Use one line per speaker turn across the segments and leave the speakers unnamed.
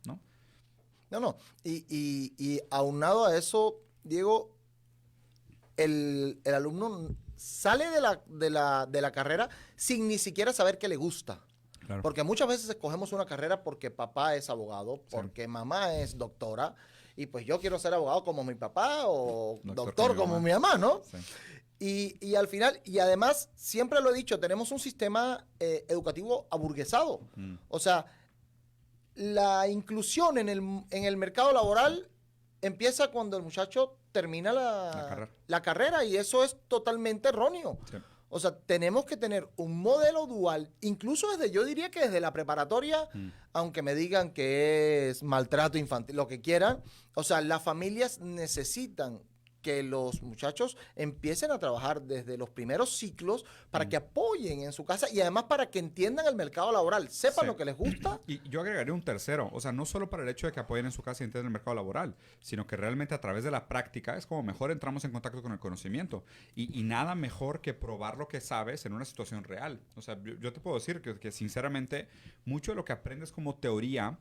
¿no?
No. Y aunado a eso, Diego, el alumno sale de la carrera sin ni siquiera saber qué le gusta.
Claro.
Porque muchas veces escogemos una carrera porque papá es abogado, porque mamá es doctora, y pues yo quiero ser abogado como mi papá o doctor como mi mamá, ¿no?
Sí.
Y al final, y además, siempre lo he dicho, tenemos un sistema educativo aburguesado. O sea, la inclusión en el mercado laboral empieza cuando el muchacho termina la carrera, y eso es totalmente erróneo.
Sí.
O sea, tenemos que tener un modelo dual, incluso yo diría que desde la preparatoria, aunque me digan que es maltrato infantil, lo que quieran. O sea, las familias necesitan que los muchachos empiecen a trabajar desde los primeros ciclos para que apoyen en su casa y además para que entiendan el mercado laboral, sepan lo que les gusta.
Y yo agregaría un tercero, o sea, no solo para el hecho de que apoyen en su casa y entiendan el mercado laboral, sino que realmente a través de la práctica es como mejor entramos en contacto con el conocimiento. Y nada mejor que probar lo que sabes en una situación real. O sea, yo te puedo decir que sinceramente mucho de lo que aprendes como teoría,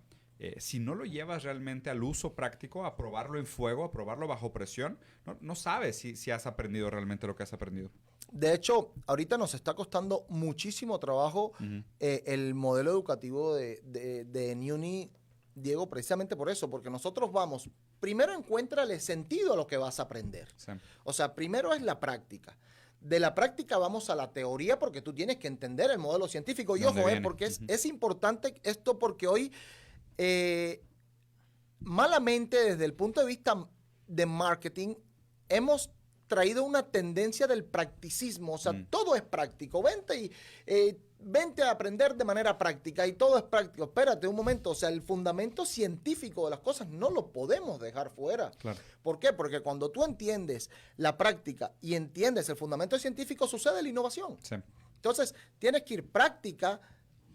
si no lo llevas realmente al uso práctico, a probarlo en fuego, a probarlo bajo presión, no sabes si has aprendido realmente lo que has aprendido.
De hecho, ahorita nos está costando muchísimo trabajo el modelo educativo de Newny, Diego, precisamente por eso, porque nosotros vamos, primero encuéntrale sentido a lo que vas a aprender.
Sí.
O sea, primero es la práctica. De la práctica vamos a la teoría porque tú tienes que entender el modelo científico. Y ojo, porque es importante esto porque hoy... malamente desde el punto de vista de marketing hemos traído una tendencia del practicismo, o sea, todo es práctico, vente a aprender de manera práctica y todo es práctico. Espérate un momento, o sea, el fundamento científico de las cosas no lo podemos dejar fuera.
Claro.
¿Por qué? Porque cuando tú entiendes la práctica y entiendes el fundamento científico, sucede la innovación.
Sí.
Entonces, tienes que ir práctica,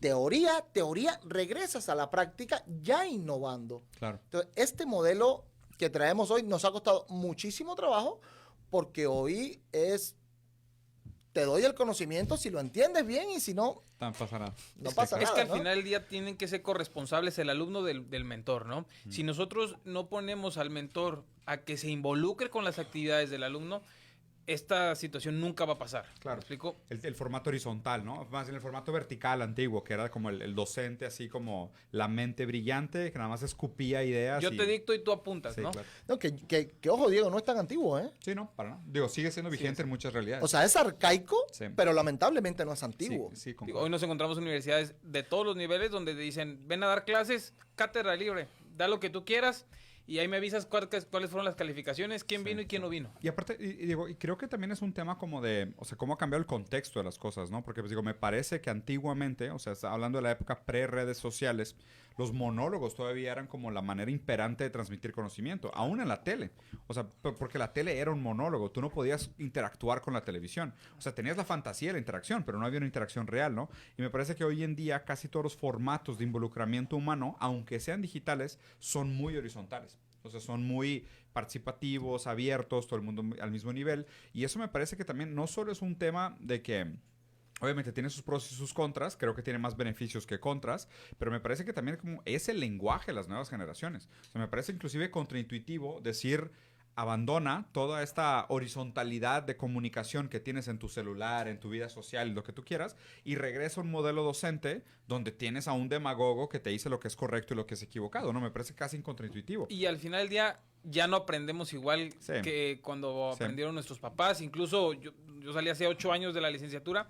teoría, regresas a la práctica ya innovando.
Claro.
Entonces, este modelo que traemos hoy nos ha costado muchísimo trabajo porque hoy te doy el conocimiento si lo entiendes bien y si no,
no pasa nada.
No pasa nada.
Es que al final del día tienen que ser corresponsables el alumno del mentor, ¿no? Si nosotros no ponemos al mentor a que se involucre con las actividades del alumno, esta situación nunca va a pasar.
Claro.
¿Me explico?
El formato horizontal, ¿no? Más en el formato vertical antiguo, que era como el docente, así como la mente brillante, que nada más escupía ideas.
Yo te dicto y tú apuntas,
sí,
¿no?
Claro.
No, que ojo, Diego, no es tan antiguo, ¿eh?
Sí, no, para nada. Digo, sigue siendo vigente en muchas realidades.
O sea, es arcaico,
Sí.
pero lamentablemente no es antiguo.
Sí,
Digo, hoy nos encontramos en universidades de todos los niveles donde te dicen, ven a dar clases, cátedra libre, da lo que tú quieras. Y ahí me avisas cuáles fueron las calificaciones, quién vino y quién no vino.
Y aparte, digo, y creo que también es un tema como de, o sea, cómo ha cambiado el contexto de las cosas, ¿no? Porque, pues digo, me parece que antiguamente, o sea, hablando de la época pre-redes sociales, los monólogos todavía eran como la manera imperante de transmitir conocimiento, aún en la tele. O sea, porque la tele era un monólogo, tú no podías interactuar con la televisión. O sea, tenías la fantasía de la interacción, pero no había una interacción real, ¿no? Y me parece que hoy en día casi todos los formatos de involucramiento humano, aunque sean digitales, son muy horizontales. O sea, son muy participativos, abiertos, todo el mundo al mismo nivel. Y eso me parece que también no solo es un tema de que obviamente tiene sus pros y sus contras, creo que tiene más beneficios que contras, pero me parece que también como es el lenguaje de las nuevas generaciones. O sea, me parece inclusive contraintuitivo decir abandona toda esta horizontalidad de comunicación que tienes en tu celular, en tu vida social, lo que tú quieras, y regresa a un modelo docente donde tienes a un demagogo que te dice lo que es correcto y lo que es equivocado, ¿no? Me parece casi contraintuitivo.
Y al final del día ya no aprendemos igual que cuando aprendieron nuestros papás. Incluso yo salí hace 8 años de la licenciatura.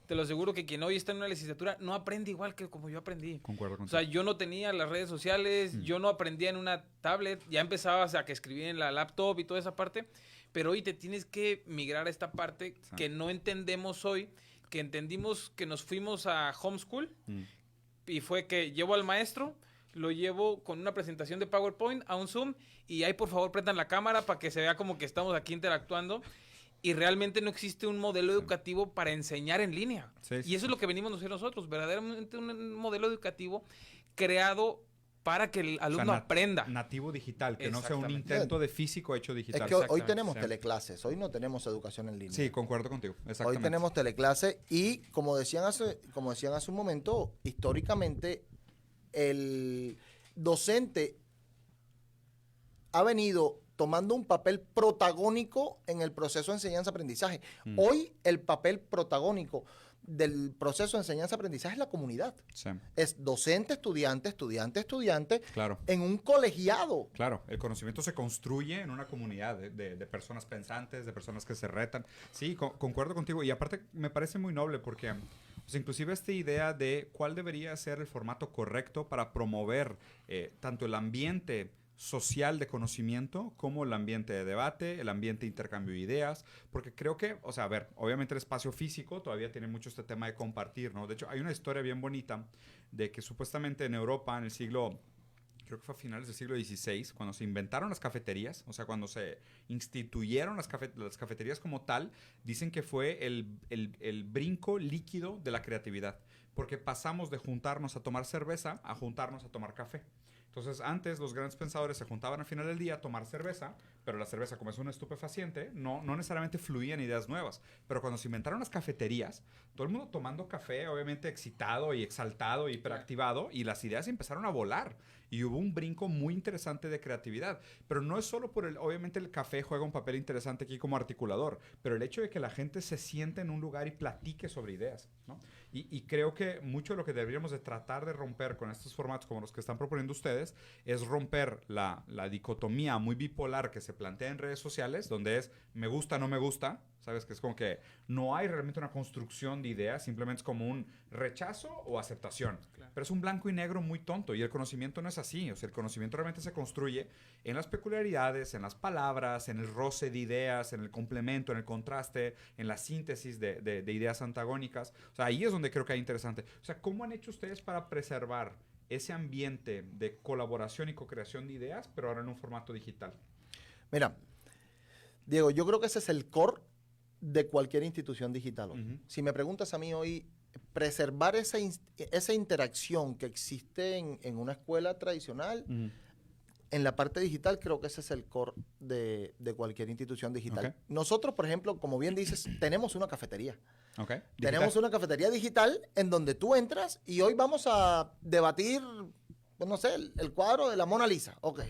Te lo aseguro que quien hoy está en una licenciatura no aprende igual que como yo aprendí.
Concuerdo contigo.
O sea, yo no tenía las redes sociales, yo no aprendía en una tablet, ya empezabas a que escribir en la laptop y toda esa parte, pero hoy te tienes que migrar a esta parte que no entendemos hoy, que entendimos que nos fuimos a homeschool y fue que llevo al maestro, lo llevo con una presentación de PowerPoint a un Zoom y ahí por favor prendan la cámara para que se vea como que estamos aquí interactuando. Y realmente no existe un modelo educativo para enseñar en línea. Y eso es lo que venimos a hacer nosotros, verdaderamente un modelo educativo creado para que el alumno aprenda.
Nativo digital, que no sea un intento de físico hecho digital.
Es que hoy tenemos teleclases, hoy no tenemos educación en línea.
Sí, concuerdo contigo, exactamente.
Hoy tenemos teleclase y como decían hace un momento, históricamente docente ha venido tomando un papel protagónico en el proceso de enseñanza-aprendizaje. Hoy el papel protagónico del proceso de enseñanza-aprendizaje es la comunidad.
Sí.
Es docente, estudiante, estudiante, estudiante,
Claro.
en un colegiado.
Claro, el conocimiento se construye en una comunidad de personas pensantes, de personas que se retan. Sí, concuerdo contigo. Y aparte me parece muy noble porque pues, inclusive esta idea de cuál debería ser el formato correcto para promover tanto el ambiente social de conocimiento como el ambiente de debate, el ambiente de intercambio de ideas, porque creo que, o sea, a ver, obviamente el espacio físico todavía tiene mucho este tema de compartir, ¿no? De hecho, hay una historia bien bonita de que supuestamente en Europa, en el siglo, creo que fue a finales del siglo XVI, cuando se inventaron las cafeterías, o sea, cuando se instituyeron las cafeterías como tal, dicen que fue el brinco líquido de la creatividad, porque pasamos de juntarnos a tomar cerveza a juntarnos a tomar café. Entonces, antes los grandes pensadores se juntaban al final del día a tomar cerveza, pero la cerveza, como es un estupefaciente, no necesariamente fluían ideas nuevas. Pero cuando se inventaron las cafeterías, todo el mundo tomando café, obviamente excitado y exaltado y hiperactivado, y las ideas empezaron a volar. Y hubo un brinco muy interesante de creatividad. Pero no es solo por obviamente el café juega un papel interesante aquí como articulador, pero el hecho de que la gente se siente en un lugar y platique sobre ideas, ¿no? Y creo que mucho de lo que deberíamos de tratar de romper con estos formatos como los que están proponiendo ustedes es romper la dicotomía muy bipolar que se plantea en redes sociales, donde es me gusta, no me gusta, ¿sabes? Que es como que no hay realmente una construcción de ideas, simplemente es como un rechazo o aceptación. Claro. Pero es un blanco y negro muy tonto y el conocimiento no es así. O sea, el conocimiento realmente se construye en las peculiaridades, en las palabras, en el roce de ideas, en el complemento, en el contraste, en la síntesis de ideas antagónicas. O sea, ahí es donde creo que es interesante. O sea, ¿cómo han hecho ustedes para preservar ese ambiente de colaboración y co-creación de ideas, pero ahora en un formato digital?
Mira, Diego, yo creo que ese es el core de cualquier institución digital. Si me preguntas a mí hoy, preservar esa interacción que existe en una escuela tradicional, en la parte digital, creo que ese es el core de cualquier institución digital. Okay. Nosotros, por ejemplo, como bien dices, tenemos una cafetería.
Okay.
Tenemos una cafetería digital en donde tú entras y hoy vamos a debatir, no sé, el cuadro de la Mona Lisa. Ok.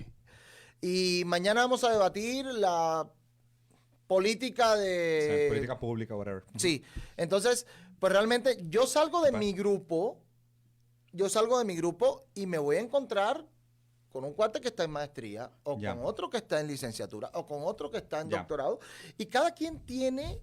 Y mañana vamos a debatir la política de...
Sí, política pública, whatever.
Sí. Entonces, pues realmente yo salgo de mi grupo y me voy a encontrar con un cuate que está en maestría, o con otro que está en licenciatura, o con otro que está en doctorado, y cada quien tiene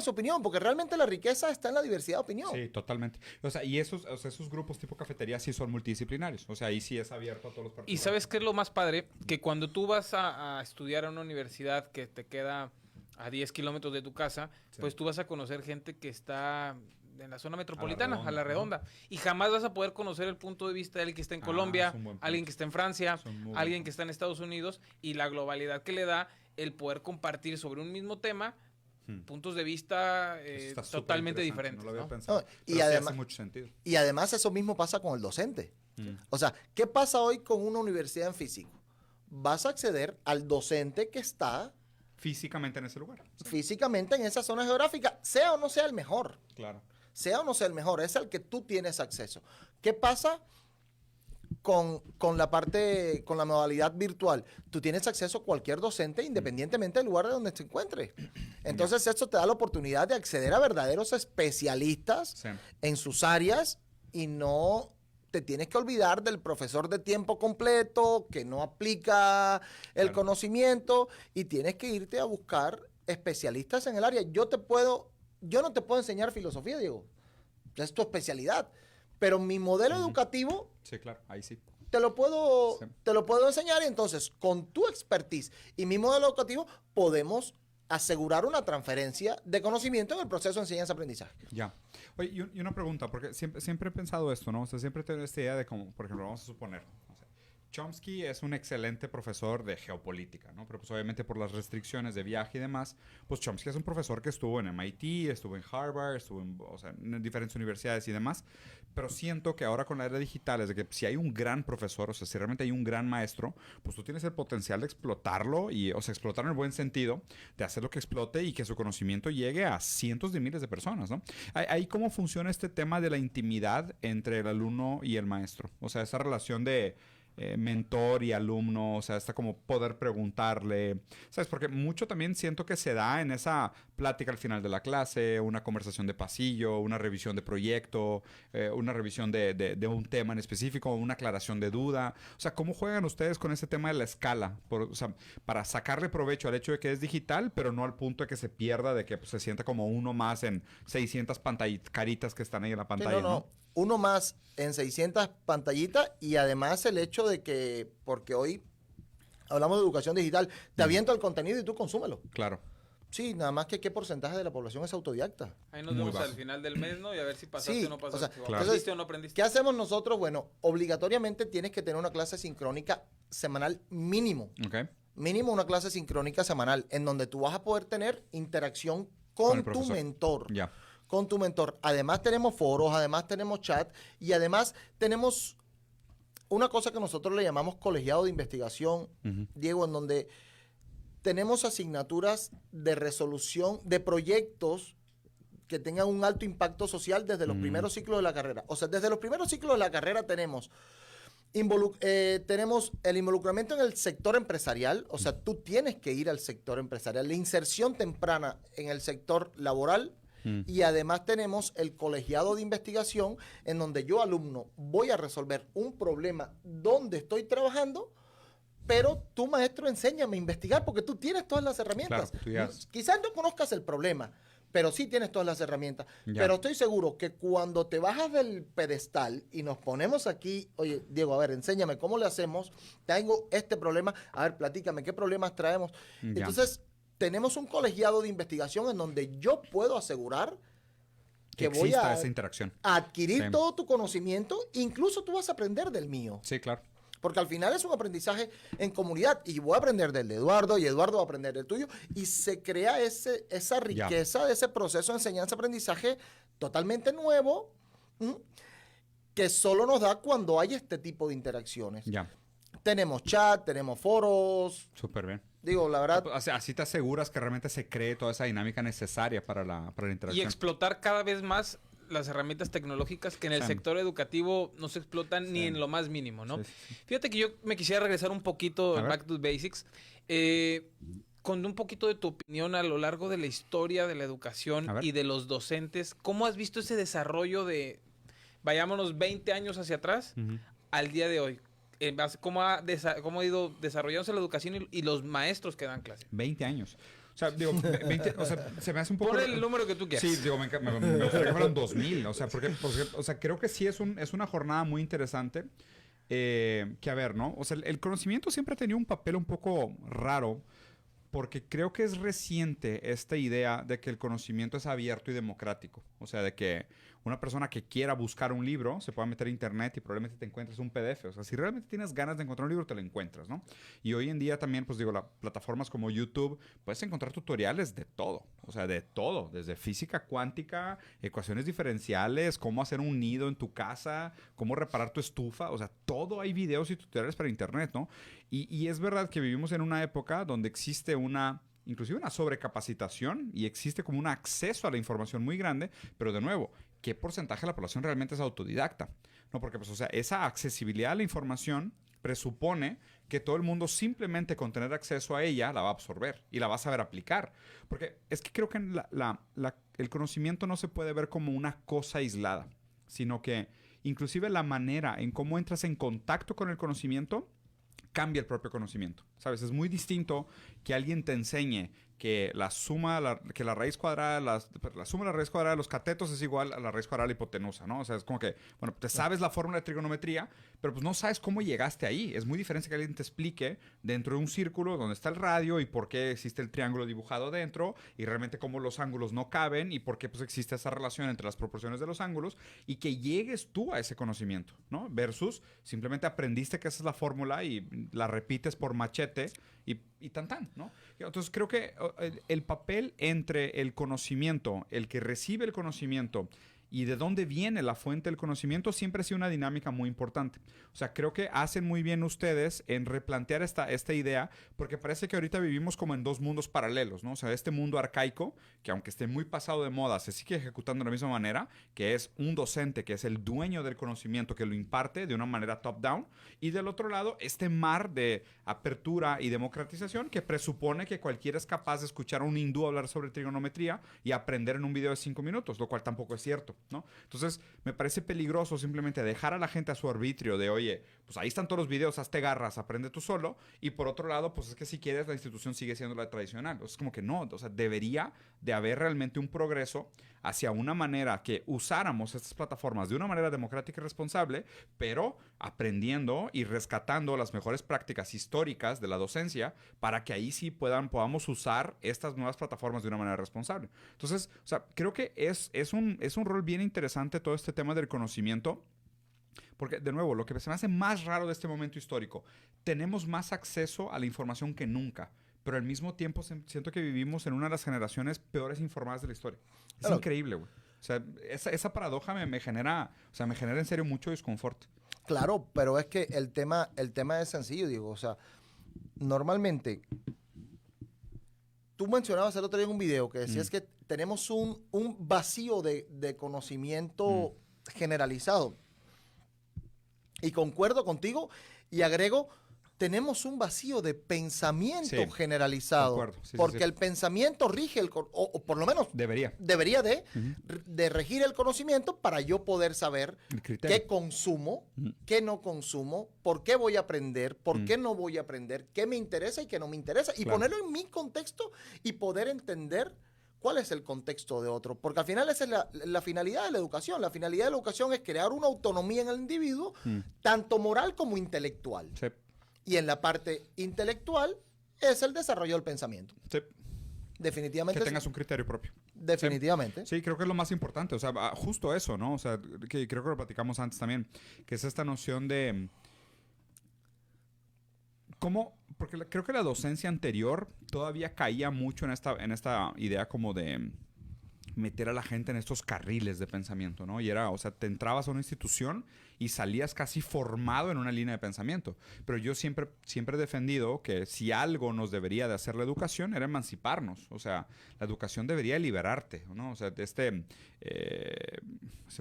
su opinión, porque realmente la riqueza está en la diversidad de opinión.
Sí, totalmente. O sea, y esos grupos tipo cafetería sí son multidisciplinarios, o sea, ahí sí es abierto a todos los particulares.
Y ¿sabes qué es lo más padre? Que cuando tú vas a estudiar a una universidad que te queda a 10 kilómetros de tu casa, pues tú vas a conocer gente que está en la zona metropolitana, a la redonda. Y jamás vas a poder conocer el punto de vista de alguien que está en Colombia, alguien que está en Francia, alguien que está en Estados Unidos, y la globalidad que le da el poder compartir sobre un mismo tema puntos de vista totalmente diferentes.
No lo había pensado.
Y además, hace mucho sentido. Y además eso mismo pasa con el docente. O sea, ¿qué pasa hoy con una universidad en físico? Vas a acceder al docente que está
físicamente en ese lugar.
Físicamente en esa zona geográfica, sea o no sea el mejor.
Claro.
Sea o no sea el mejor, es al que tú tienes acceso. ¿Qué pasa con la modalidad virtual? Tú tienes acceso a cualquier docente independientemente del lugar de donde te encuentres. Entonces, esto te da la oportunidad de acceder a verdaderos especialistas en sus áreas y no te tienes que olvidar del profesor de tiempo completo que no aplica el conocimiento y tienes que irte a buscar especialistas en el área. Yo no te puedo enseñar filosofía, Diego. Es tu especialidad. Pero mi modelo educativo...
Sí, claro. Ahí sí.
Te lo puedo enseñar y entonces con tu expertise y mi modelo educativo podemos asegurar una transferencia de conocimiento en el proceso de enseñanza-aprendizaje.
Ya. Oye, y una pregunta, porque siempre he pensado esto, ¿no? O sea, siempre tengo esta idea de como, por ejemplo, vamos a suponer... Chomsky es un excelente profesor de geopolítica, ¿no? Pero pues obviamente por las restricciones de viaje y demás, pues Chomsky es un profesor que estuvo en MIT, estuvo en Harvard, estuvo en diferentes universidades y demás. Pero siento que ahora con la era digital es de que si hay un gran profesor, o sea, si realmente hay un gran maestro, pues tú tienes el potencial de explotarlo y, o sea, explotarlo en el buen sentido, de hacerlo que explote y que su conocimiento llegue a cientos de miles de personas, ¿no? Ahí cómo funciona este tema de la intimidad entre el alumno y el maestro. O sea, esa relación de mentor y alumno, o sea, está como poder preguntarle, ¿sabes? Porque mucho también siento que se da en esa plática al final de la clase, una conversación de pasillo, una revisión de proyecto, una revisión de un tema en específico, una aclaración de duda. O sea, ¿cómo juegan ustedes con ese tema de la escala? O sea, para sacarle provecho al hecho de que es digital, pero no al punto de que se pierda, de que pues, se sienta como uno más en 600 caritas que están ahí en la pantalla,
Sí, no. Uno más en 600 pantallitas y además el hecho de que, porque hoy hablamos de educación digital, te aviento el contenido y tú consúmelo.
Claro.
Sí, nada más que qué porcentaje de la población es autodidacta.
Ahí nos
Muy
vemos
bajo.
al final del mes, ¿no? Y a ver si pasaste
Sí,
o no pasaste.
o sea,
O
claro.
aprendiste o no aprendiste.
¿Qué hacemos nosotros? Bueno, obligatoriamente tienes que tener una clase sincrónica semanal mínimo.
Ok.
Mínimo una clase sincrónica semanal en donde tú vas a poder tener interacción
Con el
con tu
profesor.
mentor.
Ya.
Con tu mentor. Además tenemos foros, además tenemos chat y además tenemos una cosa que nosotros le llamamos colegiado de investigación,
Ujú.
Diego, en donde tenemos asignaturas de resolución de proyectos que tengan un alto impacto social desde los primeros ciclos de la carrera. O sea, desde los primeros ciclos de la carrera tenemos tenemos el involucramiento en el sector empresarial, o sea, tú tienes que ir al sector empresarial, la inserción temprana en el sector laboral y además tenemos el colegiado de investigación en donde yo, alumno, voy a resolver un problema donde estoy trabajando, pero tú, maestro, enséñame a investigar porque tú tienes todas las herramientas.
Claro, tú ya-
Quizás no conozcas el problema, pero sí tienes todas las herramientas.
Ya.
Pero estoy seguro que cuando te bajas del pedestal y nos ponemos aquí, oye, Diego, a ver, enséñame cómo le hacemos, tengo este problema, a ver, platícame, ¿qué problemas traemos?
Ya.
Entonces, tenemos un colegiado de investigación en donde yo puedo asegurar que voy
exista
a
esa interacción.
adquirir
Sí.
todo tu conocimiento, incluso tú vas a aprender del mío.
Sí, claro.
Porque al final es un aprendizaje en comunidad y voy a aprender del de Eduardo y Eduardo va a aprender del tuyo y se crea esa riqueza de ese proceso de enseñanza-aprendizaje totalmente nuevo que solo nos da cuando hay este tipo de interacciones.
Ya.
Tenemos chat, tenemos foros,
Súper bien.
digo, la verdad,
O sea, así te aseguras que realmente se cree toda esa dinámica necesaria para la
Y
interacción.
explotar cada vez más las herramientas tecnológicas que en el
Sí.
sector educativo no se explotan ni
Sí.
en lo más mínimo, ¿no?
Sí, sí, sí.
Fíjate que yo me quisiera regresar un poquito
A ver.
back to basics, con un poquito de tu opinión a lo largo de la historia de la educación
A ver.
y de los docentes. ¿Cómo has visto ese desarrollo de, vayámonos 20 años hacia atrás,
Ujú.
al día de hoy? ¿Cómo ha ido desarrollándose la educación y los maestros que dan clase?
20 años. O sea, digo, 20, o sea, se me hace un poco...
Pon el número que tú quieras.
Sí, digo, me gustaría que fueran 2000. O sea, porque, o sea, creo que sí es una jornada muy interesante. Que a ver, ¿no? O sea, el conocimiento siempre ha tenido un papel un poco raro. Porque creo que es reciente esta idea de que el conocimiento es abierto y democrático. O sea, de que una persona que quiera buscar un libro se pueda meter a internet y probablemente te encuentres un PDF. O sea, si realmente tienes ganas de encontrar un libro, te lo encuentras, ¿no? Y hoy en día también, pues digo, las plataformas como YouTube, puedes encontrar tutoriales de todo. O sea, de todo. Desde física cuántica, ecuaciones diferenciales, cómo hacer un nido en tu casa, cómo reparar tu estufa. O sea, todo hay videos y tutoriales para internet, ¿no? Y es verdad que vivimos en una época donde existe inclusive una sobrecapacitación y existe como un acceso a la información muy grande, pero de nuevo, ¿qué porcentaje de la población realmente es autodidacta? No, porque pues, o sea, esa accesibilidad a la información presupone que todo el mundo simplemente con tener acceso a ella la va a absorber y la va a saber aplicar. Porque es que creo que el conocimiento no se puede ver como una cosa aislada, sino que inclusive la manera en cómo entras en contacto con el conocimiento cambia el propio conocimiento, ¿sabes? Es muy distinto que alguien te enseñe que la suma, que la raíz cuadrada, la suma de la raíz cuadrada de los catetos es igual a la raíz cuadrada de la hipotenusa, ¿no? O sea, es como que, bueno, te sabes la fórmula de trigonometría, pero pues no sabes cómo llegaste ahí. Es muy diferente que alguien te explique dentro de un círculo dónde está el radio y por qué existe el triángulo dibujado dentro y realmente cómo los ángulos no caben y por qué pues existe esa relación entre las proporciones de los ángulos y que llegues tú a ese conocimiento, ¿no? Versus simplemente aprendiste que esa es la fórmula y la repites por machete y tan, ¿no? Entonces creo que el papel entre el conocimiento, el que recibe el conocimiento y de dónde viene la fuente del conocimiento siempre ha sido una dinámica muy importante. O sea, creo que hacen muy bien ustedes en replantear esta idea, porque parece que ahorita vivimos como en dos mundos paralelos, ¿no? O sea, este mundo arcaico, que aunque esté muy pasado de moda, se sigue ejecutando de la misma manera, que es un docente que es el dueño del conocimiento, que lo imparte de una manera top-down, y del otro lado, este mar de apertura y democratización que presupone que cualquiera es capaz de escuchar a un hindú hablar sobre trigonometría y aprender en un video de 5 minutos, lo cual tampoco es cierto, ¿no? Entonces, me parece peligroso simplemente dejar a la gente a su arbitrio de, oye, pues ahí están todos los videos, hazte garras, aprende tú solo, y por otro lado, pues es que si quieres, la institución sigue siendo la tradicional. Entonces, es como que no, o sea, debería de haber realmente un progreso hacia una manera que usáramos estas plataformas de una manera democrática y responsable, pero aprendiendo y rescatando las mejores prácticas históricas de la docencia para que ahí sí podamos usar estas nuevas plataformas de una manera responsable. Entonces, o sea, creo que es un rol bien interesante todo este tema del conocimiento. Porque, de nuevo, lo que se me hace más raro de este momento histórico, tenemos más acceso a la información que nunca, pero al mismo tiempo siento que vivimos en una de las generaciones peores informadas de la historia. Es
Claro.
increíble, güey. O sea, esa paradoja me genera en serio mucho desconfort.
Claro, pero es que el tema es sencillo, digo, o sea, normalmente, tú mencionabas el otro día en un video que decías que tenemos un vacío de conocimiento generalizado. Y concuerdo contigo y agrego, tenemos un vacío de pensamiento
Sí,
generalizado.
concuerdo. Sí,
porque
sí.
el pensamiento rige, o por lo menos
Debería.
debería de regir el conocimiento para yo poder saber
El criterio.
qué consumo, qué no consumo, por qué voy a aprender, por qué no voy a aprender, qué me interesa y qué no me interesa. Y
Claro.
ponerlo en mi contexto y poder entender cuál es el contexto de otro. Porque al final esa es la finalidad de la educación. La finalidad de la educación es crear una autonomía en el individuo, tanto moral como intelectual.
Sí.
Y en la parte intelectual es el desarrollo del pensamiento.
Sí.
Definitivamente.
Que tengas un criterio propio.
Definitivamente.
Sí, creo que es lo más importante. O sea, justo eso, ¿no? O sea, que creo que lo platicamos antes también, que es esta noción de cómo, porque creo que la docencia anterior todavía caía mucho en esta idea como de meter a la gente en estos carriles de pensamiento, ¿no? Y era, o sea, te entrabas a una institución y salías casi formado en una línea de pensamiento. Pero yo siempre he defendido que si algo nos debería de hacer la educación era emanciparnos. O sea, la educación debería liberarte, ¿no? O sea, se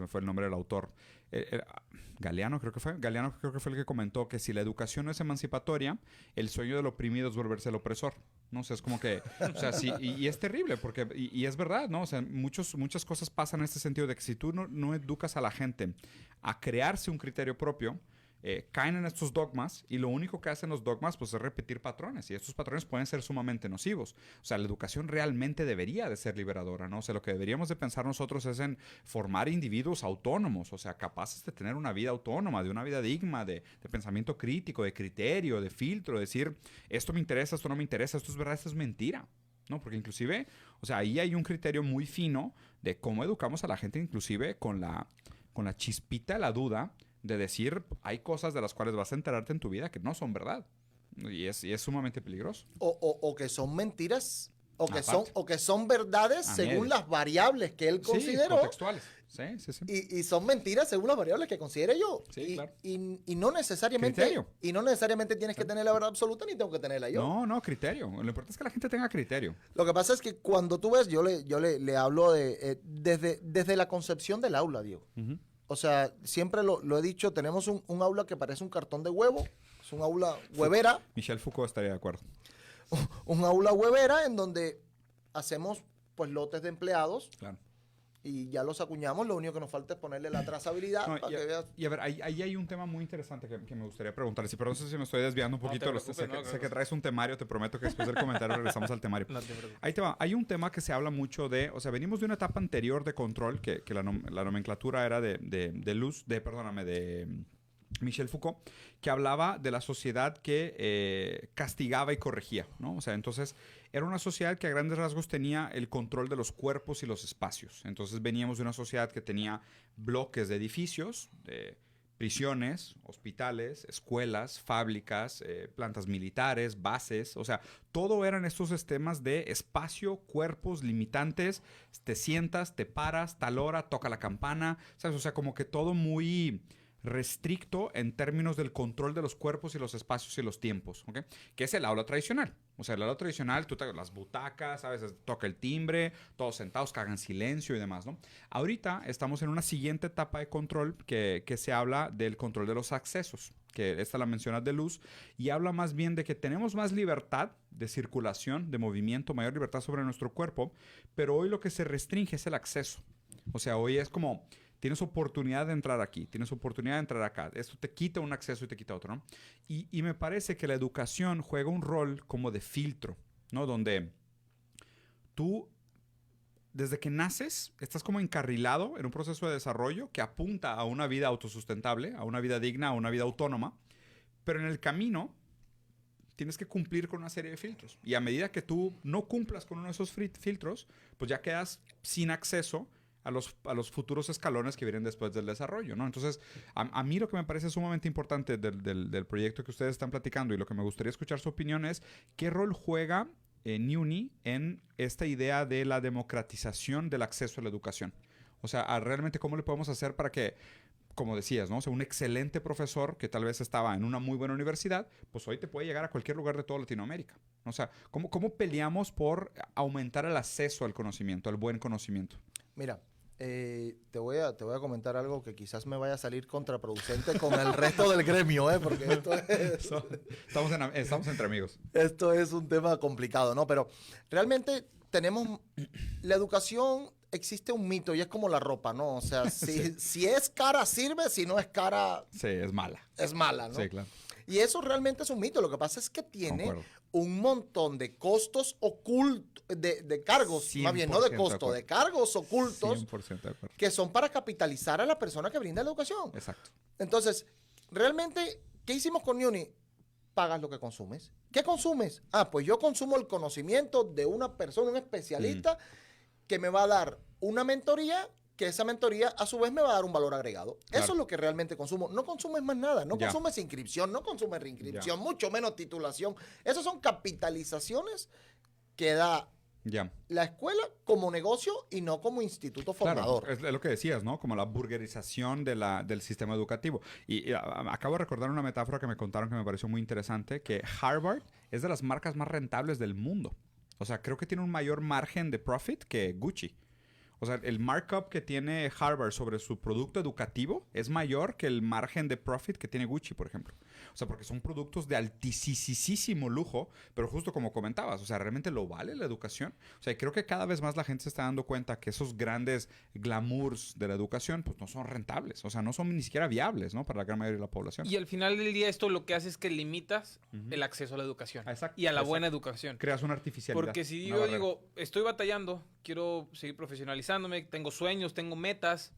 me fue el nombre del autor. Galeano creo que fue el que comentó que si la educación no es emancipatoria, el sueño del oprimido es volverse el opresor, ¿no? O sea, es como que, o sea, sí, y es terrible, porque, y es verdad, ¿no? O sea, muchas cosas pasan en este sentido de que si tú no educas a la gente a crearse un criterio propio, caen en estos dogmas y lo único que hacen los dogmas pues es repetir patrones y estos patrones pueden ser sumamente nocivos. O sea, la educación realmente debería de ser liberadora, ¿no? O sea, lo que deberíamos de pensar nosotros es en formar individuos autónomos, o sea, capaces de tener una vida autónoma, de una vida digna, de pensamiento crítico, de criterio, de filtro, decir, esto me interesa, esto no me interesa, esto es verdad, esto es mentira, ¿no? Porque inclusive, o sea, ahí hay un criterio muy fino de cómo educamos a la gente, inclusive con la chispita, la duda, de decir, hay cosas de las cuales vas a enterarte en tu vida que no son verdad. Y es sumamente peligroso.
O que son mentiras,
Aparte.
o que son verdades
A
según
medias.
las variables que él
Sí,
consideró.
contextuales. Sí.
Y son mentiras según las variables que considere yo.
Sí, claro.
Y no necesariamente.
Criterio.
Y no necesariamente tienes que tener la verdad absoluta ni tengo que tenerla yo.
No, criterio. Lo importante es que la gente tenga criterio.
Lo que pasa es que cuando tú ves, yo le hablo de desde la concepción del aula, Diego. O sea, siempre lo he dicho, tenemos un aula que parece un cartón de huevo. Es un aula huevera.
Michel Foucault estaría de acuerdo.
Un aula huevera en donde hacemos pues lotes de empleados.
Claro.
Y ya los acuñamos, lo único que nos falta es ponerle la trazabilidad
No,
para que veas.
y a ver, ahí hay un tema muy interesante que me gustaría preguntar. Sí, perdón si me estoy desviando un
No te
poquito.
preocupes,
Sé que traes un temario, te prometo que después del comentario regresamos al temario.
No te preocupes.
Ahí te va. Hay un tema que se habla mucho de, o sea, venimos de una etapa anterior de control, que la nomenclatura era de Michel Foucault, que hablaba de la sociedad que castigaba y corregía, ¿no? O sea, entonces era una sociedad que a grandes rasgos tenía el control de los cuerpos y los espacios. Entonces veníamos de una sociedad que tenía bloques de edificios, prisiones, hospitales, escuelas, fábricas, plantas militares, bases, o sea, todo eran estos sistemas de espacio, cuerpos, limitantes, te sientas, te paras, tal hora, toca la campana, ¿sabes? O sea, como que todo muy restricto en términos del control de los cuerpos y los espacios y los tiempos, ¿ok? Que es el aula tradicional. O sea, el aula tradicional, las butacas, ¿sabes? Toca el timbre, todos sentados, que hagan silencio y demás, ¿no? Ahorita estamos en una siguiente etapa de control que se habla del control de los accesos, que esta la mencionas de Luz, y habla más bien de que tenemos más libertad de circulación, de movimiento, mayor libertad sobre nuestro cuerpo, pero hoy lo que se restringe es el acceso. O sea, hoy es como... Tienes oportunidad de entrar aquí, tienes oportunidad de entrar acá. Esto te quita un acceso y te quita otro, ¿no? Y me parece que la educación juega un rol como de filtro, ¿no? Donde tú, desde que naces, estás como encarrilado en un proceso de desarrollo que apunta a una vida autosustentable, a una vida digna, a una vida autónoma. Pero en el camino tienes que cumplir con una serie de filtros. Y a medida que tú no cumplas con uno de esos filtros, pues ya quedas sin acceso a los futuros escalones que vienen después del desarrollo, ¿no? Entonces, a mí lo que me parece sumamente importante del proyecto que ustedes están platicando y lo que me gustaría escuchar su opinión es qué rol juega NUNY en esta idea de la democratización del acceso a la educación. O sea, realmente cómo le podemos hacer para que, como decías, ¿no? O sea, un excelente profesor que tal vez estaba en una muy buena universidad, pues hoy te puede llegar a cualquier lugar de toda Latinoamérica. O sea, ¿cómo peleamos por aumentar el acceso al conocimiento, al buen conocimiento?
Mira, te voy a comentar algo que quizás me vaya a salir contraproducente con el resto del gremio, porque esto es...
Estamos entre amigos.
Esto es un tema complicado, ¿no? Pero realmente tenemos... La educación, existe un mito y es como la ropa, ¿no? O sea, si es cara, sirve, si no es cara...
Sí, es mala.
Es mala, ¿no?
Sí, claro.
Y eso realmente es un mito. Lo que pasa es que tiene
Concuerdo.
un montón de costos ocultos, de cargos, más bien, no de costo, de cargos ocultos
100% de acuerdo.
que son para capitalizar a la persona que brinda la educación.
Exacto.
Entonces, realmente, ¿qué hicimos con Uni? Pagas lo que consumes. ¿Qué consumes? Pues yo consumo el conocimiento de una persona, un especialista, que me va a dar una mentoría, que esa mentoría a su vez me va a dar un valor agregado.
Claro.
Eso es lo que realmente consumo. No consumes más nada. No
Ya.
consumes inscripción, no consumes reinscripción,
Ya.
mucho menos titulación. Esas son capitalizaciones que da
Ya.
la escuela como negocio y no como instituto formador.
Claro, es lo que decías, ¿no? Como la burguerización del sistema educativo. Y acabo de recordar una metáfora que me contaron que me pareció muy interesante, que Harvard es de las marcas más rentables del mundo. O sea, creo que tiene un mayor margen de profit que Gucci. O sea, el markup que tiene Harvard sobre su producto educativo es mayor que el margen de profit que tiene Gucci, por ejemplo. O sea, porque son productos de altísimo lujo, pero justo como comentabas, o sea, ¿realmente lo vale la educación? O sea, creo que cada vez más la gente se está dando cuenta que esos grandes glamours de la educación, pues no son rentables. O sea, no son ni siquiera viables, ¿no? Para la gran mayoría de la población.
Y al final del día esto lo que hace es que limitas el acceso a la educación.
Exacto,
y a la
exacto.
buena educación.
Creas una artificialidad.
Porque si
una
yo
barrera.
digo, estoy batallando, quiero seguir profesionalizándome, tengo sueños, tengo metas,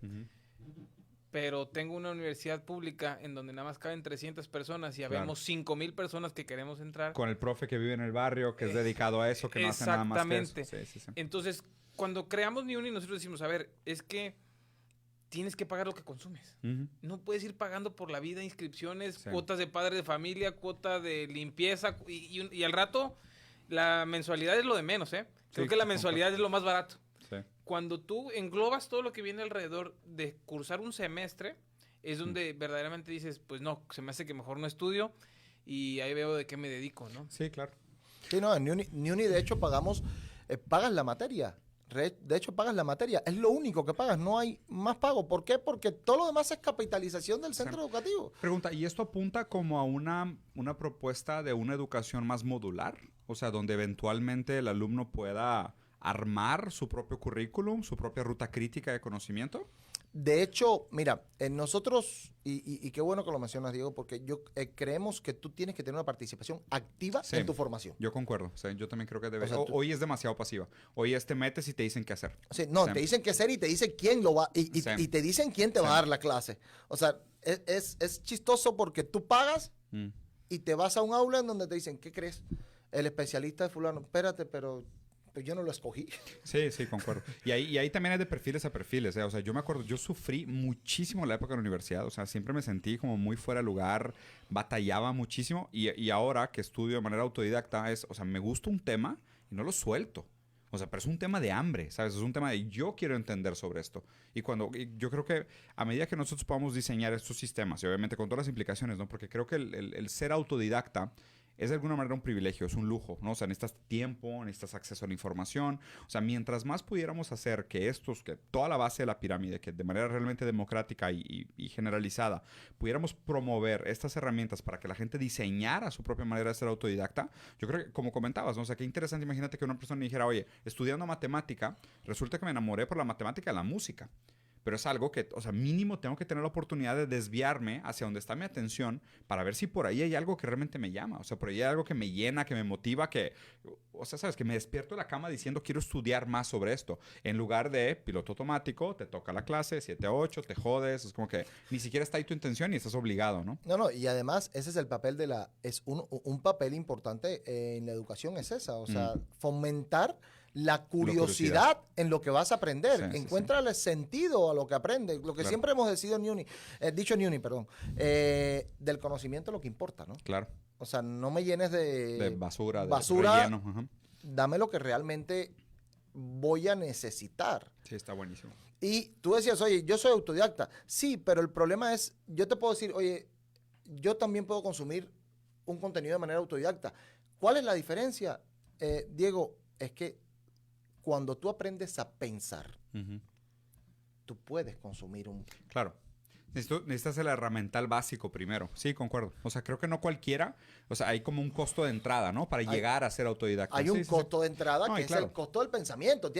pero tengo una universidad pública en donde nada más caben 300 personas y
Claro.
habemos 5,000 personas que queremos entrar.
Con el profe que vive en el barrio, que es dedicado a eso, que no hace nada más que eso.
Exactamente.
Sí.
Entonces, cuando creamos NIUNY, nosotros decimos, a ver, es que tienes que pagar lo que consumes.
Ujú.
No puedes ir pagando por la vida inscripciones,
Sí.
cuotas de padre de familia, cuota de limpieza y al rato la mensualidad es lo de menos, ¿eh? Creo
Sí,
que la
concuerdo.
mensualidad es lo más barato.
Sí.
Cuando tú englobas todo lo que viene alrededor de cursar un semestre, es donde verdaderamente dices, pues no, se me hace que mejor no estudio y ahí veo de qué me dedico, ¿no?
Sí, claro.
Sí, no, en Uni de hecho pagas la materia. De hecho, pagas la materia. Es lo único que pagas. No hay más pago. ¿Por qué? Porque todo lo demás es capitalización del centro educativo.
Pregunta, ¿y esto apunta como a una propuesta de una educación más modular? O sea, donde eventualmente el alumno pueda armar su propio currículum, su propia ruta crítica de conocimiento.
De hecho, mira, nosotros, y qué bueno que lo mencionas, Diego, porque creemos que tú tienes que tener una participación activa
Sí.
en tu formación.
Yo concuerdo. O sea, yo también creo que debe.
O sea,
Hoy es demasiado pasiva. Hoy te metes y te dicen qué hacer.
Sí, no,
Sí.
te dicen qué hacer y te dicen quién lo va, y
Sí.
te dicen quién te va a dar la clase. O sea, es chistoso porque tú pagas y te vas a un aula en donde te dicen, ¿qué crees? El especialista de fulano, espérate, pero pero yo no lo escogí.
Sí, sí, concuerdo. Y ahí también hay de perfiles a perfiles, ¿eh? O sea, yo me acuerdo, yo sufrí muchísimo en la época de la universidad. O sea, siempre me sentí como muy fuera de lugar, batallaba muchísimo. Y ahora que estudio de manera autodidacta, o sea, me gusta un tema y no lo suelto. O sea, pero es un tema de hambre, ¿sabes? Es un tema de yo quiero entender sobre esto. Y yo creo que a medida que nosotros podamos diseñar estos sistemas, y obviamente con todas las implicaciones, ¿no? Porque creo que el ser autodidacta es de alguna manera un privilegio, es un lujo, ¿no? O sea, necesitas tiempo, necesitas acceso a la información. O sea, mientras más pudiéramos hacer que toda la base de la pirámide, que de manera realmente democrática y generalizada, pudiéramos promover estas herramientas para que la gente diseñara su propia manera de ser autodidacta, yo creo que, como comentabas, ¿no? O sea, qué interesante, imagínate que una persona dijera, oye, estudiando matemática, resulta que me enamoré por la matemática de la música. Pero es algo que, o sea, mínimo tengo que tener la oportunidad de desviarme hacia donde está mi atención para ver si por ahí hay algo que realmente me llama. O sea, por ahí hay algo que me llena, que me motiva, o sea, sabes, que me despierto de la cama diciendo quiero estudiar más sobre esto. En lugar de piloto automático, te toca la clase, 7 a 8, te jodes. Es como que ni siquiera está ahí tu intención y estás obligado, ¿no?
No, y además ese es el papel es un papel importante en la educación es esa, o sea, fomentar la curiosidad en lo que vas a aprender.
Sí,
Encuéntrale sentido a lo que aprendes. Lo que siempre hemos dicho en Uni, del conocimiento lo que importa, ¿no?
Claro.
O sea, no me llenes de
basura, de
relleno.
Ajá.
Dame lo que realmente voy a necesitar.
Sí, está buenísimo.
Y tú decías, oye, yo soy autodidacta. Sí, pero el problema es, yo te puedo decir, oye, yo también puedo consumir un contenido de manera autodidacta. ¿Cuál es la diferencia, Diego? Es que cuando tú aprendes a pensar, tú puedes consumir un...
Claro. Necesitas el herramental básico primero. Sí, concuerdo. O sea, creo que no cualquiera... O sea, hay como un costo de entrada, ¿no? Para llegar a ser autodidacta.
Hay un costo de entrada que
claro.
es el costo del pensamiento.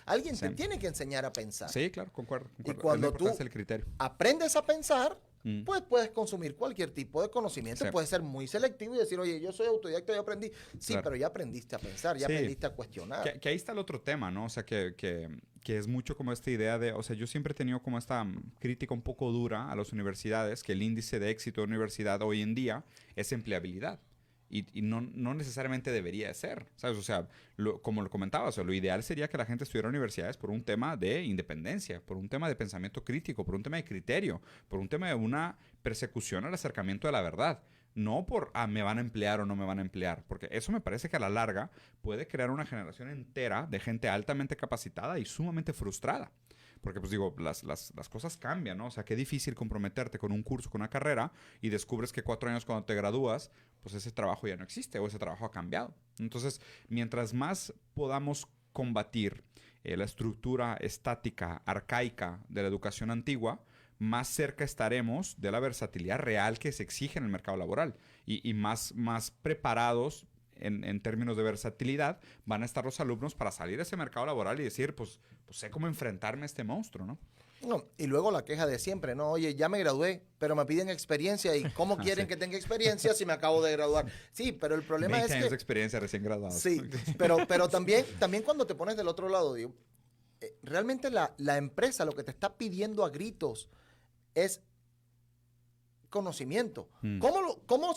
Alguien te tiene que enseñar a pensar.
Sí, claro, concuerdo.
Y cuando tú
el criterio.
aprendes a pensar, pues puedes consumir cualquier tipo de conocimiento.
Sí.
Puedes ser muy selectivo y decir, oye, yo soy autodidacta, yo aprendí. Sí,
claro.
Pero ya aprendiste a pensar, ya aprendiste a cuestionar.
Que ahí está el otro tema, ¿no? O sea, que es mucho como esta idea de... O sea, yo siempre he tenido como esta crítica un poco dura a las universidades, que el índice de éxito de una universidad hoy en día es empleabilidad. Y no necesariamente debería de ser, ¿sabes? O sea, como lo comentaba, o sea, lo ideal sería que la gente estudiara en universidades por un tema de independencia, por un tema de pensamiento crítico, por un tema de criterio, por un tema de una persecución al acercamiento de la verdad. No por, me van a emplear o no me van a emplear. Porque eso me parece que a la larga puede crear una generación entera de gente altamente capacitada y sumamente frustrada. Porque, pues digo, las cosas cambian, ¿no? O sea, qué difícil comprometerte con un curso, con una carrera, y descubres que 4 años cuando te gradúas, pues ese trabajo ya no existe o ese trabajo ha cambiado. Entonces, mientras más podamos combatir la estructura estática, arcaica de la educación antigua, más cerca estaremos de la versatilidad real que se exige en el mercado laboral y más preparados en términos de versatilidad van a estar los alumnos para salir a ese mercado laboral y decir, pues sé cómo enfrentarme a este monstruo, ¿no?
No, y luego la queja de siempre, ¿no? Oye, ya me gradué, pero me piden experiencia. ¿Y cómo quieren que tenga experiencia si me acabo de graduar? Sí, pero el problema
20
es
años
que...
de experiencia recién graduado.
Sí, pero también cuando te pones del otro lado, digo, realmente la empresa lo que te está pidiendo a gritos es conocimiento. ¿Cómo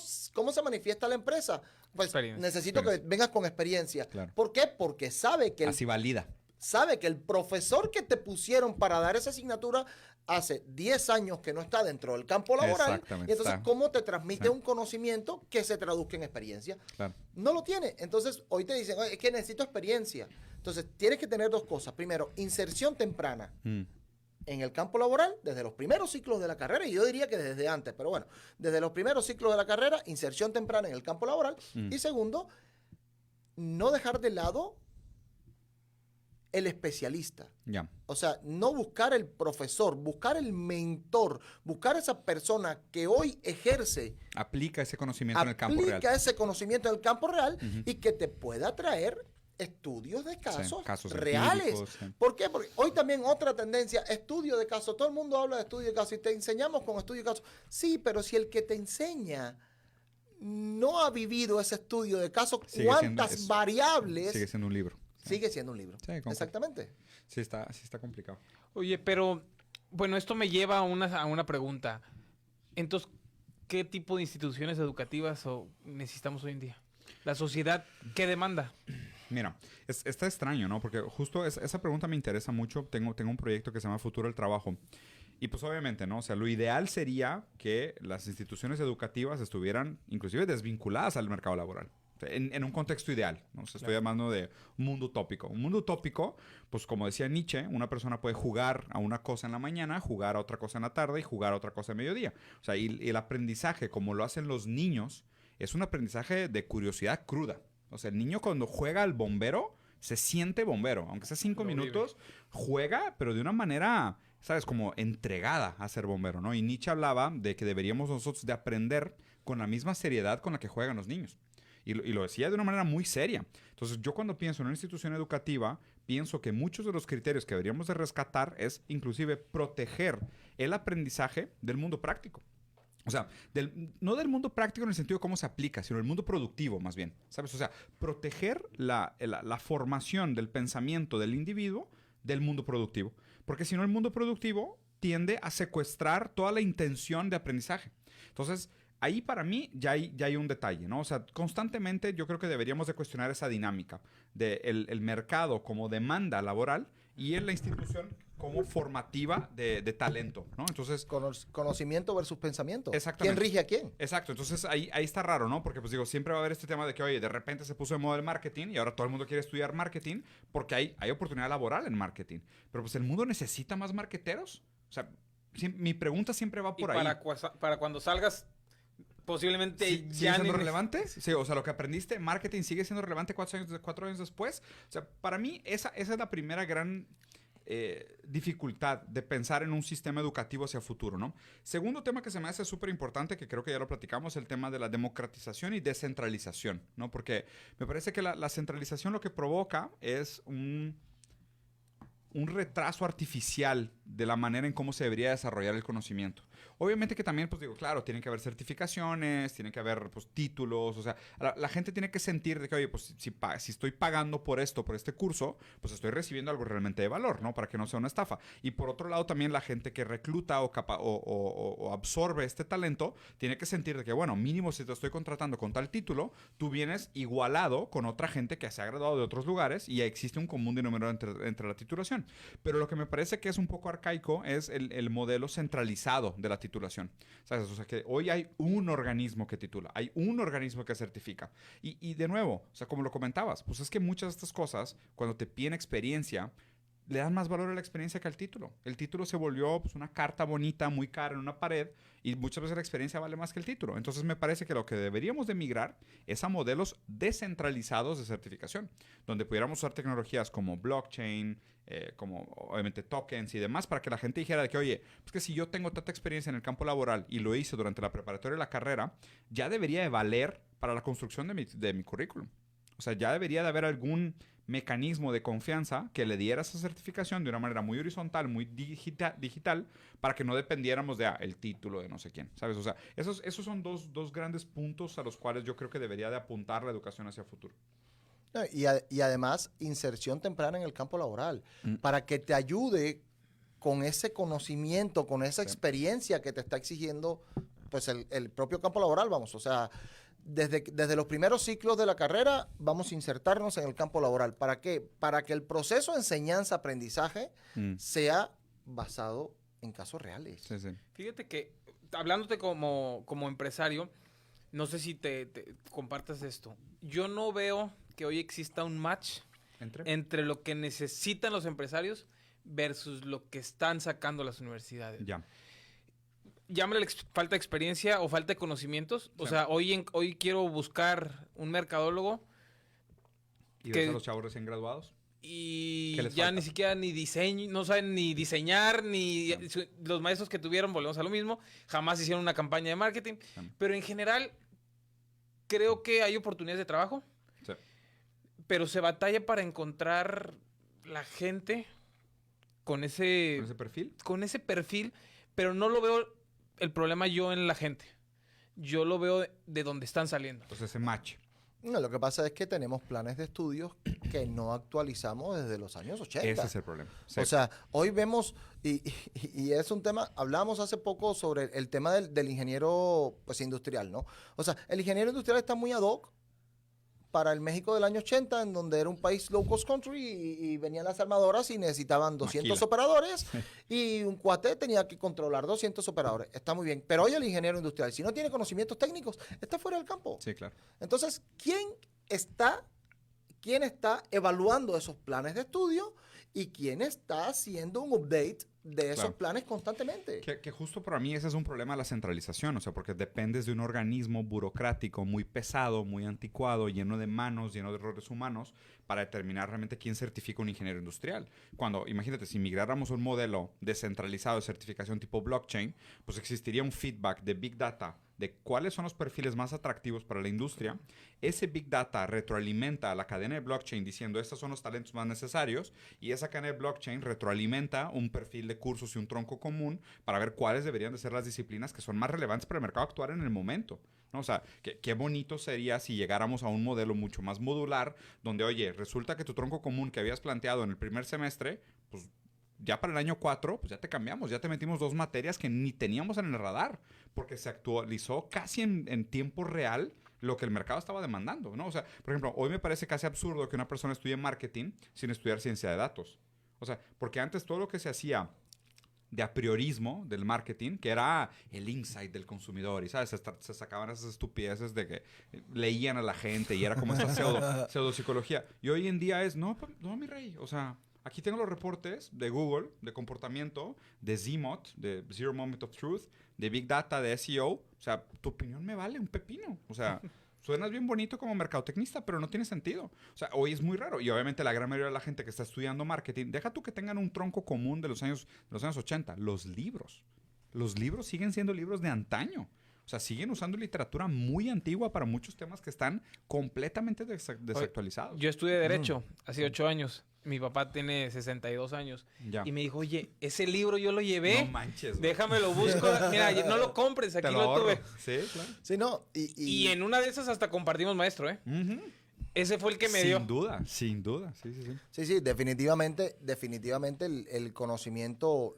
se manifiesta la empresa? Pues necesito que vengas con experiencia.
Claro.
¿Por qué? Porque sabe que
así valida.
Sabe que el profesor que te pusieron para dar esa asignatura hace 10 años que no está dentro del campo laboral.
Exactamente.
Y entonces, ¿cómo te transmite un conocimiento que se traduzca en experiencia?
Claro.
No lo tiene. Entonces, hoy te dicen, es que necesito experiencia. Entonces, tienes que tener dos cosas. Primero, inserción temprana en el campo laboral desde los primeros ciclos de la carrera, y yo diría que desde antes, pero bueno, desde los primeros ciclos de la carrera, inserción temprana en el campo laboral. Y segundo, no dejar de lado el especialista.
Yeah.
O sea, no buscar el profesor, buscar el mentor, buscar esa persona que hoy ejerce.
Aplica ese conocimiento en el campo real.
Aplica ese conocimiento en el campo real y que te pueda traer estudios de casos reales. ¿Por qué? Porque hoy también otra tendencia, estudio de casos. Todo el mundo habla de estudio de casos y te enseñamos con estudio de casos. Sí, pero si el que te enseña no ha vivido ese estudio de casos, ¿cuántas variables?
Sigue siendo un libro.
Sigue siendo un libro.
Sí,
exactamente.
Sí está complicado.
Oye, pero bueno, esto me lleva a una pregunta. Entonces, ¿qué tipo de instituciones educativas necesitamos hoy en día? ¿La sociedad qué demanda?
Mira, está extraño, ¿no? Porque justo esa pregunta me interesa mucho. Tengo un proyecto que se llama Futuro del Trabajo. Y pues obviamente, ¿no? O sea, lo ideal sería que las instituciones educativas estuvieran inclusive desvinculadas al mercado laboral. O sea, en un contexto ideal, ¿no? O sea, estoy hablando de un mundo utópico. Un mundo utópico, pues como decía Nietzsche, una persona puede jugar a una cosa en la mañana, jugar a otra cosa en la tarde y jugar a otra cosa en mediodía. O sea, y el aprendizaje, como lo hacen los niños, es un aprendizaje de curiosidad cruda. O sea, el niño cuando juega al bombero, se siente bombero. Aunque sea 5 minutos, juega, pero de una manera, ¿sabes? Como entregada a ser bombero, ¿no? Y Nietzsche hablaba de que deberíamos nosotros de aprender con la misma seriedad con la que juegan los niños. Y lo decía de una manera muy seria. Entonces, yo cuando pienso en una institución educativa, pienso que muchos de los criterios que deberíamos de rescatar es inclusive proteger el aprendizaje del mundo práctico. O sea, no del mundo práctico en el sentido de cómo se aplica, sino del mundo productivo más bien, ¿sabes? O sea, proteger la formación del pensamiento del individuo del mundo productivo. Porque si no, el mundo productivo tiende a secuestrar toda la intención de aprendizaje. Entonces, ahí para mí ya hay un detalle, ¿no? O sea, constantemente yo creo que deberíamos de cuestionar esa dinámica del el mercado como demanda laboral y en la institución como formativa de talento, ¿no? Entonces...
Conocimiento versus pensamiento.
Exactamente.
¿Quién rige a quién?
Exacto. Entonces, ahí está raro, ¿no? Porque, pues digo, siempre va a haber este tema de que, oye, de repente se puso de moda el marketing y ahora todo el mundo quiere estudiar marketing porque hay oportunidad laboral en marketing. Pero, pues, ¿el mundo necesita más marketeros? O sea, mi pregunta siempre va por ahí.
Para cuando salgas, posiblemente
¿Sigue
ya
siendo relevante? Sí, o sea, lo que aprendiste en marketing sigue siendo relevante 4 años después. O sea, para mí, esa es la primera gran... dificultad de pensar en un sistema educativo hacia futuro, ¿no? Segundo tema que se me hace súper importante, que creo que ya lo platicamos, el tema de la democratización y descentralización, ¿no? Porque me parece que la centralización lo que provoca es un retraso artificial de la manera en cómo se debería desarrollar el conocimiento. Obviamente que también, pues digo, claro, tienen que haber certificaciones, tienen que haber, pues, títulos, o sea, la gente tiene que sentir de que, oye, pues, si estoy pagando por esto, por este curso, pues estoy recibiendo algo realmente de valor, ¿no? Para que no sea una estafa. Y por otro lado, también la gente que recluta o absorbe este talento, tiene que sentir de que, bueno, mínimo si te estoy contratando con tal título, tú vienes igualado con otra gente que se ha graduado de otros lugares y existe un común denominador entre la titulación. Pero lo que me parece que es un poco arcaico es el modelo centralizado de la titulación. ¿Sabes? O sea, que hoy hay un organismo que titula, hay un organismo que certifica. Y de nuevo, o sea, como lo comentabas, pues es que muchas de estas cosas, cuando te piden experiencia, le dan más valor a la experiencia que al título. El título se volvió, pues, una carta bonita, muy cara en una pared, y muchas veces la experiencia vale más que el título. Entonces me parece que lo que deberíamos de migrar es a modelos descentralizados de certificación, donde pudiéramos usar tecnologías como blockchain, como obviamente tokens y demás, para que la gente dijera de que, oye, pues que si yo tengo tanta experiencia en el campo laboral y lo hice durante la preparatoria y la carrera, ya debería de valer para la construcción de mi currículum. O sea, ya debería de haber algún mecanismo de confianza que le diera esa certificación de una manera muy horizontal, muy digital, para que no dependiéramos de el título de no sé quién, ¿sabes? O sea, esos son dos grandes puntos a los cuales yo creo que debería de apuntar la educación hacia el futuro.
No, y además, inserción temprana en el campo laboral, para que te ayude con ese conocimiento, con esa experiencia que te está exigiendo, pues, el propio campo laboral, vamos. O sea, desde los primeros ciclos de la carrera vamos a insertarnos en el campo laboral. ¿Para qué? Para que el proceso de enseñanza-aprendizaje sea basado en casos reales.
Sí, sí.
Fíjate que, hablándote como empresario, no sé si te compartas esto. Yo no veo que hoy exista un match entre lo que necesitan los empresarios versus lo que están sacando las universidades.
Ya.
Llámale falta de experiencia o falta de conocimientos. O sea, hoy quiero buscar un mercadólogo.
¿Y ves a los chavos recién graduados?
Y ya falta? Ni siquiera no saben ni diseñar, ni los maestros que tuvieron, volvemos a lo mismo, jamás hicieron una campaña de marketing. Pero en general, creo que hay oportunidades de trabajo. Sí. Pero se batalla para encontrar la gente con ese
perfil.
Con ese perfil, pero no lo veo el problema yo en la gente. Yo lo veo de donde están saliendo.
Entonces ese match.
No, lo que pasa es que tenemos planes de estudios que no actualizamos desde los años 80.
Ese es el problema. Sí.
O sea, hoy vemos, y es un tema, hablamos hace poco sobre el tema del ingeniero, pues, industrial, ¿no? O sea, el ingeniero industrial está muy ad hoc para el México del año 80, en donde era un país low cost country y venían las armadoras y necesitaban 200
Maquila.
operadores y un cuate tenía que controlar 200 operadores. Está muy bien. Pero hoy el ingeniero industrial, si no tiene conocimientos técnicos, está fuera del campo.
Sí, claro.
Entonces, ¿quién está evaluando esos planes de estudio y quién está haciendo un update de esos
Claro.
planes constantemente?
Que justo para mí ese es un problema de la centralización, o sea, porque dependes de un organismo burocrático muy pesado, muy anticuado, lleno de manos, lleno de errores humanos, para determinar realmente quién certifica un ingeniero industrial. Cuando, imagínate, si migráramos a un modelo descentralizado de certificación tipo blockchain, pues existiría un feedback de Big Data de cuáles son los perfiles más atractivos para la industria. Ese Big Data retroalimenta a la cadena de blockchain diciendo estos son los talentos más necesarios y esa cadena de blockchain retroalimenta un perfil de cursos y un tronco común para ver cuáles deberían de ser las disciplinas que son más relevantes para el mercado actual en el momento, ¿no? O sea, qué bonito sería si llegáramos a un modelo mucho más modular donde, oye, resulta que tu tronco común que habías planteado en el primer semestre, pues ya para el año 4, pues ya te cambiamos, ya te metimos 2 materias que ni teníamos en el radar, porque se actualizó casi en tiempo real lo que el mercado estaba demandando, ¿no? O sea, por ejemplo, hoy me parece casi absurdo que una persona estudie marketing sin estudiar ciencia de datos. O sea, porque antes todo lo que se hacía de a priorismo del marketing, que era el insight del consumidor, y ¿sabes? Se sacaban esas estupideces de que leían a la gente y era como esta pseudopsicología. Y hoy en día es, no, mi rey, o sea, aquí tengo los reportes de Google, de comportamiento, de ZMOT, de Zero Moment of Truth, de Big Data, de SEO. O sea, tu opinión me vale un pepino. O sea, suenas bien bonito como mercadotecnista, pero no tiene sentido. O sea, hoy es muy raro. Y obviamente la gran mayoría de la gente que está estudiando marketing, deja tú que tengan un tronco común de los años 80, los libros. Los libros siguen siendo libros de antaño. O sea, siguen usando literatura muy antigua para muchos temas que están completamente desactualizados.
Yo estudié Derecho hace 8 años. Mi papá tiene 62 años.
Ya.
Y me dijo, oye, ese libro yo lo llevé.
No manches, güey.
Déjame lo busco. Mira, no lo compres, aquí
Te
lo
ahorro.
tuve.
Sí, claro.
Sí, no.
Y en una de esas hasta compartimos maestro, ¿eh?
Ujú.
Ese fue el que me dio.
Sin duda, sin duda. Sí.
Sí, definitivamente el conocimiento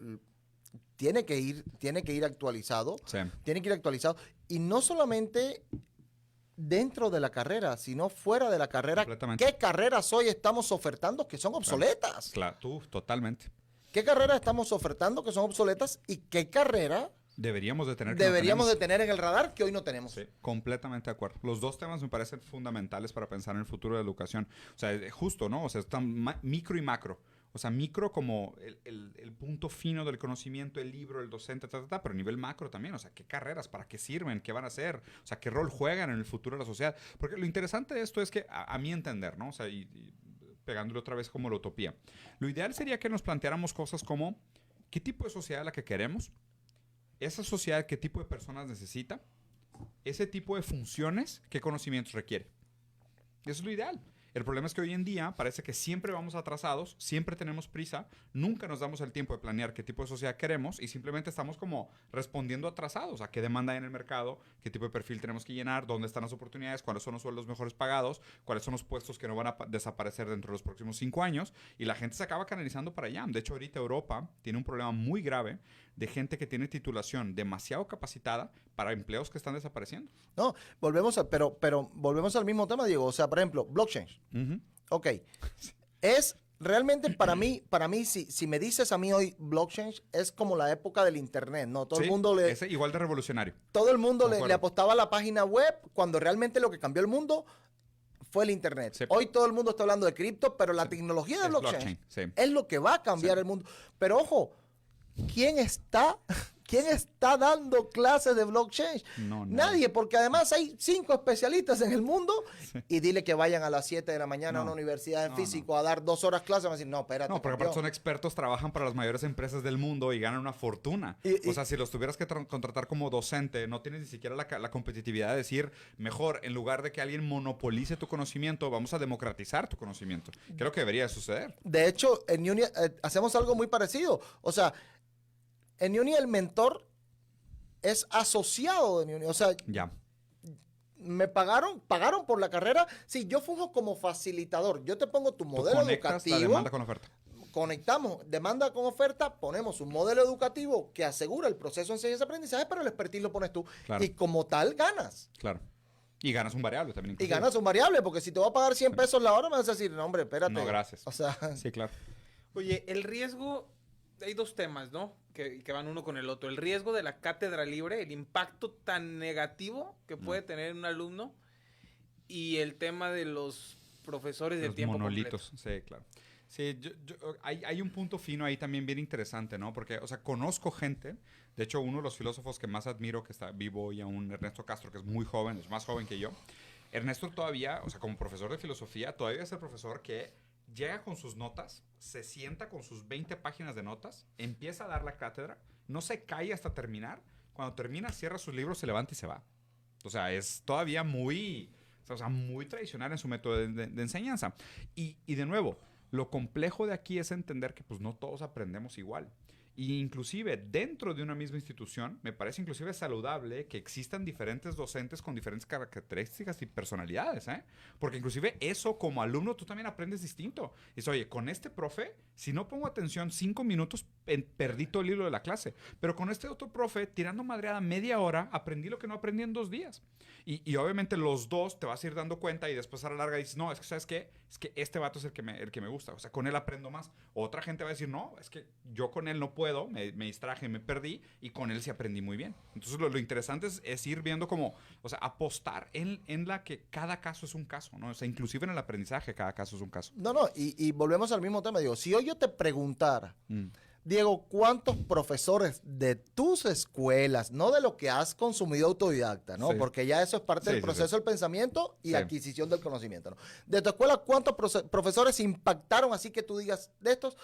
tiene que ir actualizado.
Sí.
Tiene que ir actualizado. Y no solamente dentro de la carrera, sino fuera de la carrera.
Completamente.
¿Qué carreras hoy estamos ofertando que son obsoletas?
Claro, tú, totalmente.
¿Qué carreras estamos ofertando que son obsoletas? ¿Y qué carrera
Deberíamos de tener que
deberíamos de tener en el radar que hoy no tenemos?
Sí, completamente de acuerdo. Los dos temas me parecen fundamentales para pensar en el futuro de la educación. O sea, justo, ¿no? O sea, están micro y macro. O sea, micro como el punto fino del conocimiento, el libro, el docente, pero a nivel macro también. O sea, ¿qué carreras? ¿Para qué sirven? ¿Qué van a hacer? O sea, ¿qué rol juegan en el futuro de la sociedad? Porque lo interesante de esto es que, a mi entender, ¿no? O sea, y pegándole otra vez como la utopía. Lo ideal sería que nos planteáramos cosas como, ¿qué tipo de sociedad es la que queremos? Esa sociedad, ¿qué tipo de personas necesita? Ese tipo de funciones, ¿qué conocimientos requiere? Eso es lo ideal. El problema es que hoy en día parece que siempre vamos atrasados, siempre tenemos prisa, nunca nos damos el tiempo de planear qué tipo de sociedad queremos y simplemente estamos como respondiendo atrasados a qué demanda hay en el mercado, qué tipo de perfil tenemos que llenar, dónde están las oportunidades, cuáles son los sueldos mejores pagados, cuáles son los puestos que no van a desaparecer dentro de los próximos 5 años y la gente se acaba canalizando para allá. De hecho, ahorita Europa tiene un problema muy grave de gente que tiene titulación demasiado capacitada para empleos que están desapareciendo.
No, pero volvemos al mismo tema, Diego. O sea, por ejemplo, blockchain.
Uh-huh.
Ok. Es realmente para mí, si me dices a mí hoy blockchain, es como la época del internet, ¿no? Todo el mundo
es igual de revolucionario.
todo el mundo
Concuerdo.
le apostaba a la página web cuando realmente lo que cambió el mundo fue el internet.
Sí.
Hoy todo el mundo está hablando de cripto, pero la tecnología de
Es
blockchain,
sí.
es lo que va a cambiar
Sí.
el mundo. Pero ojo, ¿quién está dando clases de blockchain?
No,
Nadie, porque además hay 5 especialistas en el mundo y dile que vayan a las 7 de la mañana a
No.
una universidad de
No,
físico a dar 2 horas clase. Van a decir, no, espérate.
No, porque
campeón.
aparte son expertos, trabajan para las mayores empresas del mundo y ganan una fortuna. O sea, si los tuvieras que contratar como docente, no tienes ni siquiera la competitividad de decir, mejor, en lugar de que alguien monopolice tu conocimiento, vamos a democratizar tu conocimiento. Creo que debería suceder.
De hecho, en Uni hacemos algo muy parecido. O sea, en Uni el mentor es asociado de Uni. O sea,
Ya.
me pagaron por la carrera. Sí, yo funjo como facilitador. Yo te pongo tu
Tú
modelo
conectas
educativo.
la demanda con la oferta.
Conectamos demanda con oferta, ponemos un modelo educativo que asegura el proceso de enseñanza-aprendizaje, pero el expertise lo pones tú.
Claro.
Y como tal, ganas.
Claro. Y ganas un variable también.
Y
inclusive.
ganas un variable, porque si te voy a pagar 100 pesos la hora, me vas a decir, no, hombre, espérate.
No, gracias.
O sea,
Sí, claro.
Oye, el riesgo, hay dos temas, ¿no? Que van uno con el otro. El riesgo de la cátedra libre, el impacto tan negativo que puede tener un alumno, y el tema de los profesores del
Los
tiempo
monolitos,
completo.
sí, claro. Sí, hay un punto fino ahí también bien interesante, ¿no? Porque, o sea, conozco gente, de hecho, uno de los filósofos que más admiro que está vivo hoy aún, Ernesto Castro, que es muy joven, es más joven que yo. Ernesto todavía, o sea, como profesor de filosofía, todavía es el profesor que llega con sus notas, se sienta con sus 20 páginas de notas, empieza a dar la cátedra, no se cae hasta terminar, cuando termina cierra sus libros, se levanta y se va. O sea, es todavía muy, o sea, muy tradicional en su método de enseñanza. Y de nuevo, lo complejo de aquí es entender que pues no todos aprendemos igual. Y inclusive dentro de una misma institución, me parece inclusive saludable que existan diferentes docentes con diferentes características y personalidades, ¿eh? Porque inclusive eso como alumno tú también aprendes distinto. Dices, oye, con este profe, si no pongo atención 5 minutos, perdí todo el hilo de la clase. Pero con este otro profe, tirando madreada media hora, aprendí lo que no aprendí en 2 días. Y obviamente los dos te vas a ir dando cuenta y después a la larga dices, no, es que ¿sabes qué? Es que este vato es el que me gusta. O sea, con él aprendo más. Otra gente va a decir, no, es que yo con él no puedo, me distraje, me perdí y con él sí aprendí muy bien. Entonces lo interesante es ir viendo como, o sea, apostar en la que cada caso es un caso, ¿no? O sea, inclusive en el aprendizaje cada caso es un caso.
no, y volvemos al mismo tema. Digo, si hoy yo te preguntara, Diego, ¿cuántos profesores de tus escuelas, no de lo que has consumido autodidacta, ¿no?
Sí.
Porque ya eso es parte del proceso del pensamiento y
Sí.
adquisición del conocimiento, ¿no? De tu escuela, ¿cuántos profesores impactaron así que tú digas, de estos,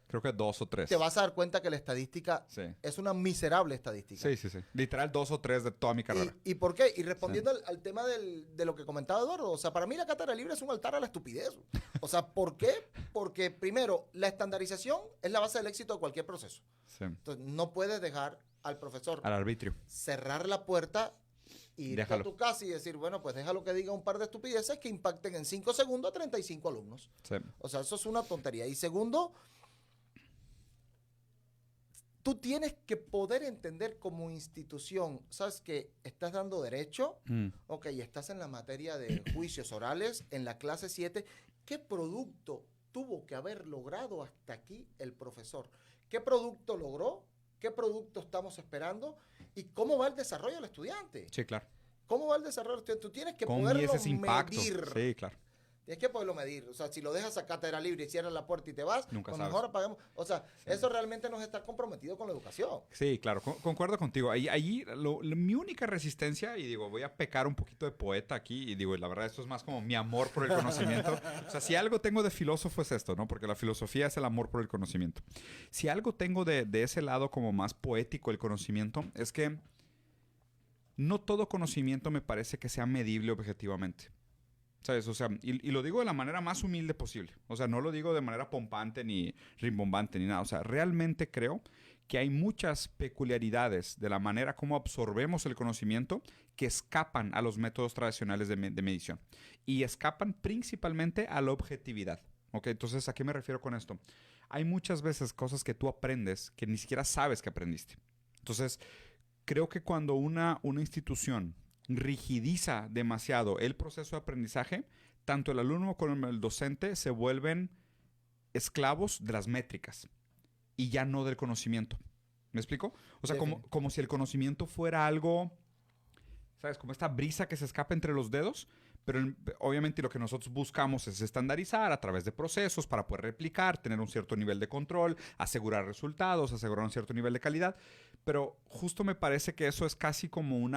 Creo que 2 o 3.
te vas a dar cuenta que la estadística
Sí.
es una miserable estadística?
Sí, sí, sí. Literal 2 o 3 de toda mi carrera.
¿Y por qué? Y respondiendo al tema de lo que comentaba Eduardo, o sea, para mí la cátedra libre es un altar a la estupidez. O sea, ¿por qué? Porque primero, la estandarización es la base del éxito de cualquier proceso.
Sí.
Entonces, no puedes dejar al profesor
Al arbitrio.
cerrar la puerta y irte a
Déjalo.
tu casa y decir, bueno, pues déjalo que diga un par de estupideces que impacten en 5 segundos a 35 alumnos.
Sí.
O sea, eso es una tontería. Y segundo, tú tienes que poder entender como institución, ¿sabes? Que estás dando derecho, ok, estás en la materia de juicios orales, en la clase 7, ¿qué producto tuvo que haber logrado hasta aquí el profesor? ¿Qué producto logró? ¿Qué producto estamos esperando? ¿Y cómo va el desarrollo del estudiante?
Sí, claro.
¿Cómo va el desarrollo del estudiante? Tú tienes que
¿Cómo
poderlo
mides ese impacto?
medir.
Sí, claro.
Tienes que poderlo medir. O sea, si lo dejas a cátedra libre y cierras la puerta y te vas,
Nunca
pues
sabes.
mejor apagamos. O sea, eso realmente no está comprometido con la educación.
Sí, claro, concuerdo contigo. Ahí mi única resistencia, y digo, voy a pecar un poquito de poeta aquí, y digo, la verdad, esto es más como mi amor por el conocimiento. O sea, si algo tengo de filósofo es esto, ¿no? Porque la filosofía es el amor por el conocimiento. Si algo tengo de ese lado como más poético el conocimiento, es que no todo conocimiento me parece que sea medible objetivamente. ¿Sabes? O sea, y lo digo de la manera más humilde posible. O sea, no lo digo de manera pompante ni rimbombante ni nada. O sea, realmente creo que hay muchas peculiaridades de la manera como absorbemos el conocimiento que escapan a los métodos tradicionales de medición. Y escapan principalmente a la objetividad. ¿Ok? Entonces, ¿a qué me refiero con esto? Hay muchas veces cosas que tú aprendes que ni siquiera sabes que aprendiste. Entonces, creo que cuando una institución rigidiza demasiado el proceso de aprendizaje, tanto el alumno como el docente se vuelven esclavos de las métricas y ya no del conocimiento. ¿Me explico? O sea, como si el conocimiento fuera algo, ¿sabes? Como esta brisa que se escapa entre los dedos, pero obviamente lo que nosotros buscamos es estandarizar a través de procesos para poder replicar, tener un cierto nivel de control, asegurar resultados, asegurar un cierto nivel de calidad. Pero justo me parece que eso es casi como un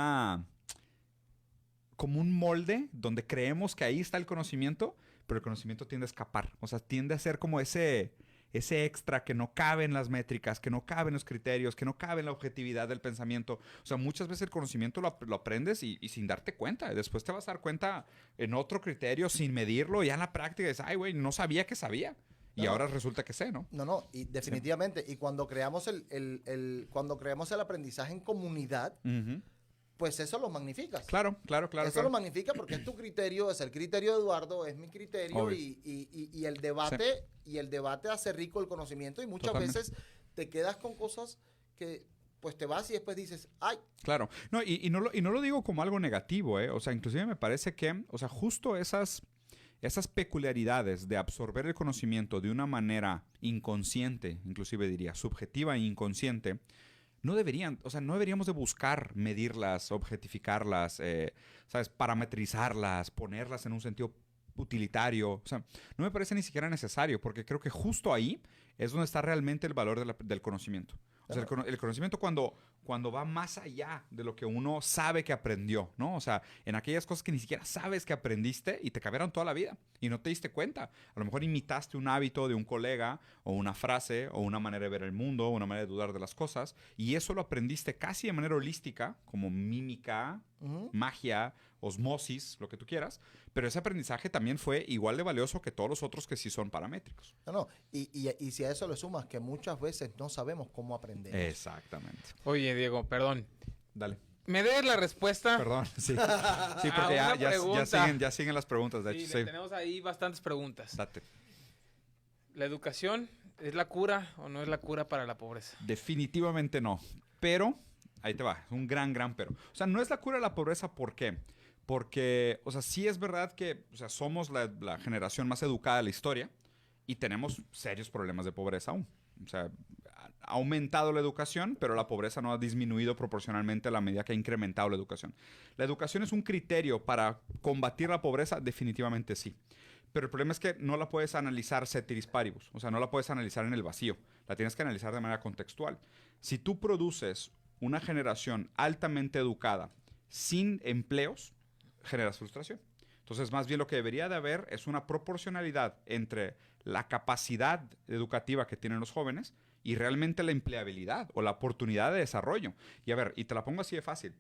molde donde creemos que ahí está el conocimiento, pero el conocimiento tiende a escapar. O sea, tiende a ser como ese extra que no cabe en las métricas, que no cabe en los criterios, que no cabe en la objetividad del pensamiento. O sea, muchas veces el conocimiento lo aprendes y sin darte cuenta. Y después te vas a dar cuenta en otro criterio sin medirlo. Y ya en la práctica dices, ay, güey, no sabía que sabía. Y ahora resulta que sé, ¿no?
No, y definitivamente. Sí. Y cuando creamos cuando creamos el aprendizaje en comunidad, pues eso lo magnificas.
Claro.
Eso lo magnifica porque es tu criterio, es el criterio de Eduardo, es mi criterio y el debate, sí. Y el debate hace rico el conocimiento y muchas veces te quedas con cosas que pues te vas y después dices, ay.
Claro. No, y no lo digo como algo negativo, ¿eh? O sea, inclusive me parece que, o sea, justo esas peculiaridades de absorber el conocimiento de una manera inconsciente, inclusive diría subjetiva e inconsciente, no deberíamos de buscar medirlas, objetificarlas, ¿sabes? Parametrizarlas, ponerlas en un sentido utilitario. O sea, no me parece ni siquiera necesario, porque creo que justo ahí es donde está realmente el valor del conocimiento. O sea, el conocimiento cuando va más allá de lo que uno sabe que aprendió, ¿no? O sea, en aquellas cosas que ni siquiera sabes que aprendiste y te cambiaron toda la vida y no te diste cuenta. A lo mejor imitaste un hábito de un colega o una frase o una manera de ver el mundo o una manera de dudar de las cosas y eso lo aprendiste casi de manera holística, como mímica, magia, osmosis, lo que tú quieras, pero ese aprendizaje también fue igual de valioso que todos los otros que sí son paramétricos.
No. Y si a eso le sumas que muchas veces no sabemos cómo aprender.
Exactamente.
Oye, Diego, perdón.
Dale.
¿Me debes la respuesta?
Perdón, sí. Sí, porque ya siguen las preguntas, de hecho. Sí.
Tenemos ahí bastantes preguntas.
Date.
¿La educación es la cura o no es la cura para la pobreza?
Definitivamente no. Pero, ahí te va, es un gran pero. O sea, no es la cura de la pobreza, ¿por qué? Porque, o sea, sí es verdad que, o sea, somos la generación más educada de la historia y tenemos serios problemas de pobreza aún. O sea, ha aumentado la educación, pero la pobreza no ha disminuido proporcionalmente a la medida que ha incrementado la educación. ¿La educación es un criterio para combatir la pobreza? Definitivamente sí. Pero el problema es que no la puedes analizar ceteris paribus. O sea, no la puedes analizar en el vacío. La tienes que analizar de manera contextual. Si tú produces una generación altamente educada sin empleos, generas frustración. Entonces, más bien lo que debería de haber es una proporcionalidad entre la capacidad educativa que tienen los jóvenes y realmente la empleabilidad o la oportunidad de desarrollo. Y a ver, y te la pongo así de fácil.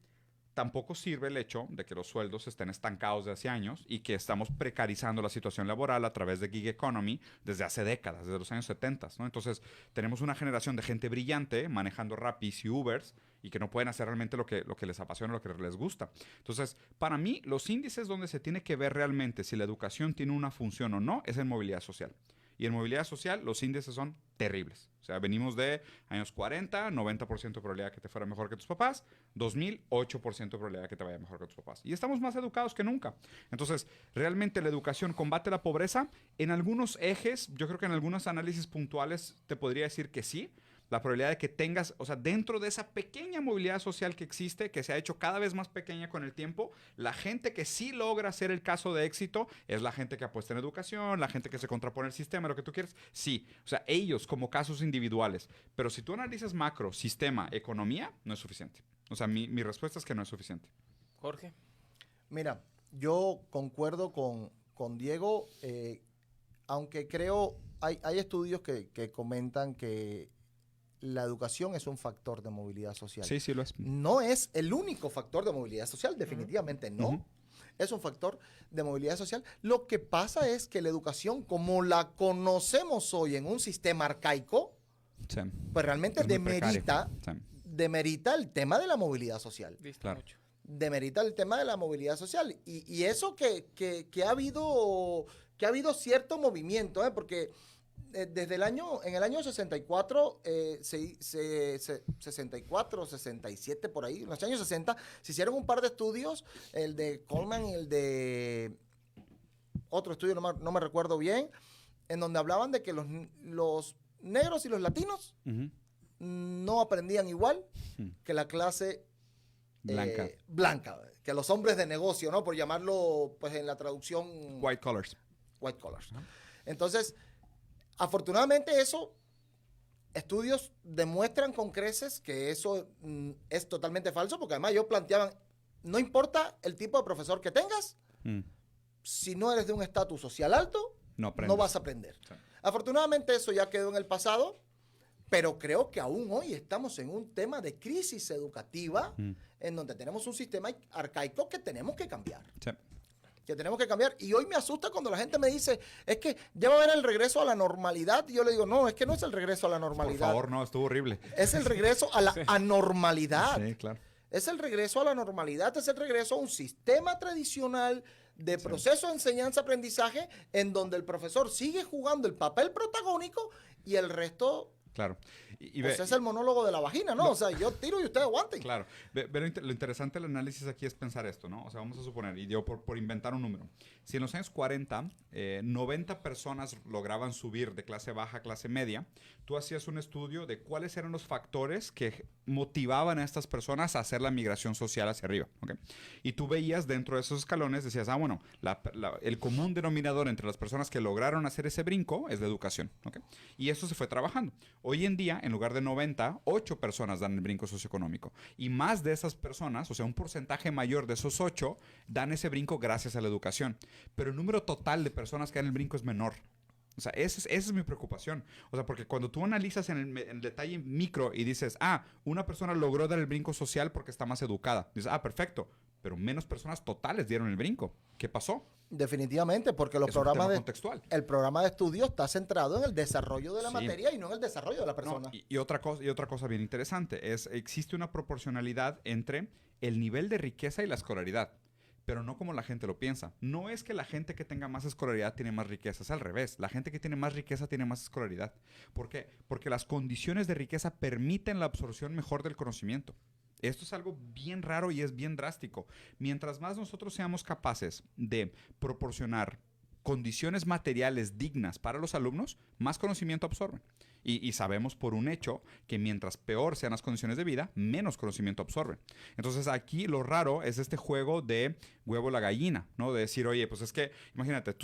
Tampoco sirve el hecho de que los sueldos estén estancados de hace años y que estamos precarizando la situación laboral a través de gig economy desde hace décadas, desde los años 70, ¿no? Entonces, tenemos una generación de gente brillante manejando Rapis y Ubers y que no pueden hacer realmente lo que les apasiona, lo que les gusta. Entonces, para mí, los índices donde se tiene que ver realmente si la educación tiene una función o no es en movilidad social. Y en movilidad social los índices son terribles. O sea, venimos de años 40, 90% de probabilidad que te fuera mejor que tus papás, 2000, 8% de probabilidad que te vaya mejor que tus papás. Y estamos más educados que nunca. Entonces, realmente la educación combate la pobreza. En algunos ejes, yo creo que en algunos análisis puntuales te podría decir que sí. La probabilidad de que tengas, o sea, dentro de esa pequeña movilidad social que existe, que se ha hecho cada vez más pequeña con el tiempo, la gente que sí logra ser el caso de éxito es la gente que apuesta en educación, la gente que se contrapone al sistema, lo que tú quieres. Sí, o sea, ellos como casos individuales. Pero si tú analizas macro, sistema, economía, no es suficiente. O sea, mi respuesta es que no es suficiente.
Jorge.
Mira, yo concuerdo con Diego, aunque creo, hay estudios que comentan que la educación es un factor de movilidad social.
Sí, sí lo es.
No es el único factor de movilidad social, definitivamente no. Es un factor de movilidad social. Lo que pasa es que la educación, como la conocemos hoy en un sistema arcaico,
sí,
pues realmente demerita el tema de la movilidad social.
Claro.
Mucho.
Demerita el tema de la movilidad social. Y eso que ha habido cierto movimiento, porque desde en el año 64, 64, 67, por ahí, en los años 60, se hicieron un par de estudios, el de Coleman y el de otro estudio, no me recuerdo bien, en donde hablaban de que los negros y los latinos no aprendían igual que la clase blanca, que los hombres de negocio, ¿no? Por llamarlo, pues en la traducción...
White collars.
White collars. Entonces, afortunadamente estudios demuestran con creces que eso es totalmente falso, porque además ellos planteaban, no importa el tipo de profesor que tengas, si no eres de un estatus social alto, no vas a aprender. Sí. Afortunadamente eso ya quedó en el pasado, pero creo que aún hoy estamos en un tema de crisis educativa en donde tenemos un sistema arcaico que tenemos que cambiar. Sí. Que tenemos que cambiar. Y hoy me asusta cuando la gente me dice, es que ya va a haber el regreso a la normalidad. Y yo le digo, no, es que no es el regreso a la normalidad.
Por favor, no, estuvo horrible.
Es el regreso a la anormalidad.
Sí, claro.
Es el regreso a la normalidad, es el regreso a un sistema tradicional de proceso de enseñanza-aprendizaje en donde el profesor sigue jugando el papel protagónico y el resto
Claro.
Pues es el monólogo de la vagina, ¿no? O sea, yo tiro y ustedes aguanten.
Claro. Pero lo interesante del análisis aquí es pensar esto, ¿no? O sea, vamos a suponer, y yo por inventar un número, si en los años 40, 90 personas lograban subir de clase baja a clase media, tú hacías un estudio de cuáles eran los factores que motivaban a estas personas a hacer la migración social hacia arriba, ¿ok? Y tú veías dentro de esos escalones, decías, bueno, el común denominador entre las personas que lograron hacer ese brinco es la educación, ¿ok? Y eso se fue trabajando. Hoy en día, en lugar de 90, 8 personas dan el brinco socioeconómico. Y más de esas personas, o sea, un porcentaje mayor de esos 8, dan ese brinco gracias a la educación. Pero el número total de personas que dan el brinco es menor. O sea, esa es mi preocupación. O sea, porque cuando tú analizas en el detalle micro y dices, una persona logró dar el brinco social porque está más educada. Dices, perfecto. Pero menos personas totales dieron el brinco. ¿Qué pasó?
Definitivamente, porque los
Es un
programas
tema contextual.
el programa de estudio está centrado en el desarrollo de la materia y no en el desarrollo de la persona.
No, y otra cosa bien interesante es existe una proporcionalidad entre el nivel de riqueza y la escolaridad, pero no como la gente lo piensa. No es que la gente que tenga más escolaridad tiene más riqueza, es al revés. La gente que tiene más riqueza tiene más escolaridad. ¿Por qué? Porque las condiciones de riqueza permiten la absorción mejor del conocimiento. Esto es algo bien raro y es bien drástico. Mientras más nosotros seamos capaces de proporcionar condiciones materiales dignas para los alumnos, más conocimiento absorben. Y sabemos por un hecho que mientras peor sean las condiciones de vida, menos conocimiento absorben. Entonces aquí lo raro es este juego de huevo la gallina, ¿no? De decir, oye, pues es que, imagínate,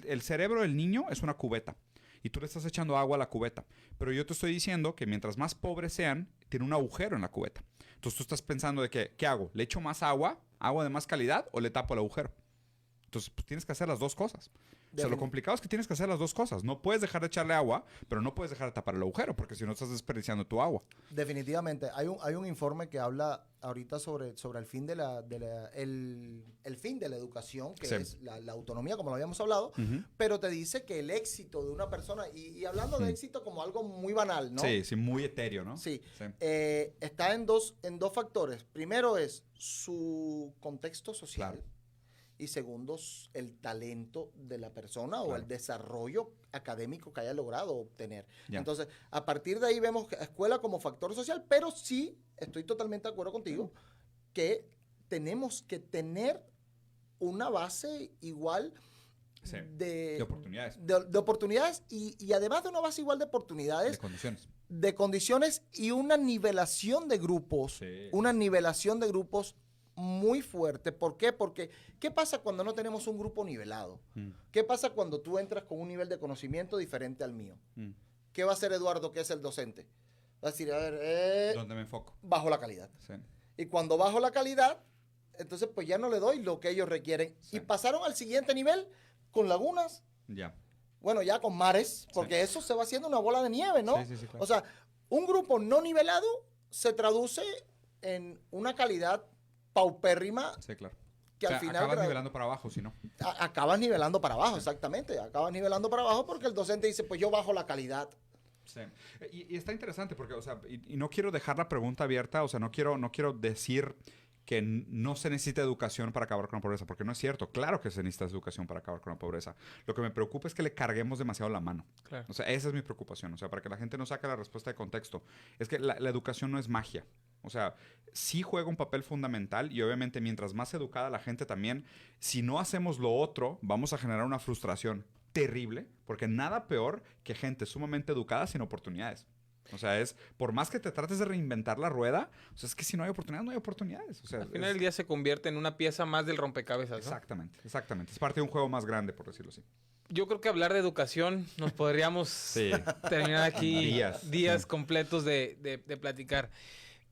el cerebro del niño es una cubeta. Y tú le estás echando agua a la cubeta. Pero yo te estoy diciendo que mientras más pobres sean, tiene un agujero en la cubeta. Entonces tú estás pensando de que, ¿qué hago? ¿Le echo más agua de más calidad o le tapo el agujero? Entonces pues, tienes que hacer las dos cosas. O sea, lo complicado es que tienes que hacer las dos cosas. No puedes dejar de echarle agua, pero no puedes dejar de tapar el agujero, porque si no estás desperdiciando tu agua.
Definitivamente. Hay un informe que habla ahorita sobre el fin de el fin de la educación, que es la autonomía, como lo habíamos hablado, pero te dice que el éxito de una persona, y hablando de éxito como algo muy banal, ¿no?
Sí, muy etéreo, ¿no?
Sí. Está en dos factores. Primero es su contexto social. Claro. Y segundo, el talento de la persona o el desarrollo académico que haya logrado obtener. Ya. Entonces, a partir de ahí vemos a escuela como factor social, pero sí, estoy totalmente de acuerdo contigo, que tenemos que tener una base igual de oportunidades. De oportunidades y además de una base igual de oportunidades. De condiciones y una nivelación de grupos. Sí. Una nivelación de grupos muy fuerte. ¿Por qué? Porque ¿qué pasa cuando no tenemos un grupo nivelado? ¿Qué pasa cuando tú entras con un nivel de conocimiento diferente al mío? ¿Qué va a hacer Eduardo, que es el docente? Va a decir, a ver,
¿dónde me enfoco?
Bajo la calidad. Sí. Y cuando bajo la calidad, entonces pues ya no le doy lo que ellos requieren. Sí. Y pasaron al siguiente nivel con lagunas.
Ya.
Bueno, ya con mares, porque eso se va haciendo una bola de nieve, ¿no?
Sí, claro.
O sea, un grupo no nivelado se traduce en una calidad paupérrima.
Sí, claro.
Que al final
acabas nivelando para abajo, si no.
Acabas nivelando para abajo, exactamente. Acabas nivelando para abajo porque el docente dice, pues yo bajo la calidad.
Sí. Y está interesante porque, o sea, y no quiero dejar la pregunta abierta, o sea, no quiero decir que no se necesita educación para acabar con la pobreza, porque no es cierto. Claro que se necesita educación para acabar con la pobreza. Lo que me preocupa es que le carguemos demasiado la mano. Claro. O sea, esa es mi preocupación. O sea, para que la gente no saque la respuesta de contexto. Es que la educación no es magia. O sea, sí juega un papel fundamental y obviamente mientras más educada la gente también, si no hacemos lo otro, vamos a generar una frustración terrible, porque nada peor que gente sumamente educada sin oportunidades. O sea, por más que te trates de reinventar la rueda, o sea, es que si no hay oportunidades, no hay oportunidades. O sea,
al final del día se convierte en una pieza más del rompecabezas, ¿no?
Exactamente. Es parte de un juego más grande, por decirlo así.
Yo creo que hablar de educación nos podríamos terminar aquí días completos de platicar.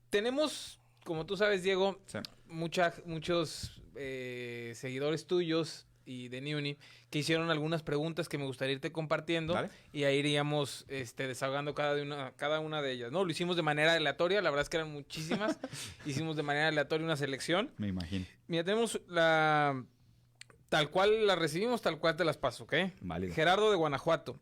Tenemos, como tú sabes, Diego, muchos seguidores tuyos y de Niuni que hicieron algunas preguntas que me gustaría irte compartiendo. ¿Vale? Y ahí iríamos desahogando cada una de ellas, ¿no? Lo hicimos de manera aleatoria, la verdad es que eran muchísimas. Hicimos de manera aleatoria una selección.
Me imagino.
Mira, tenemos tal cual la recibimos, tal cual te las paso, ¿ok?
Válido.
Gerardo de Guanajuato.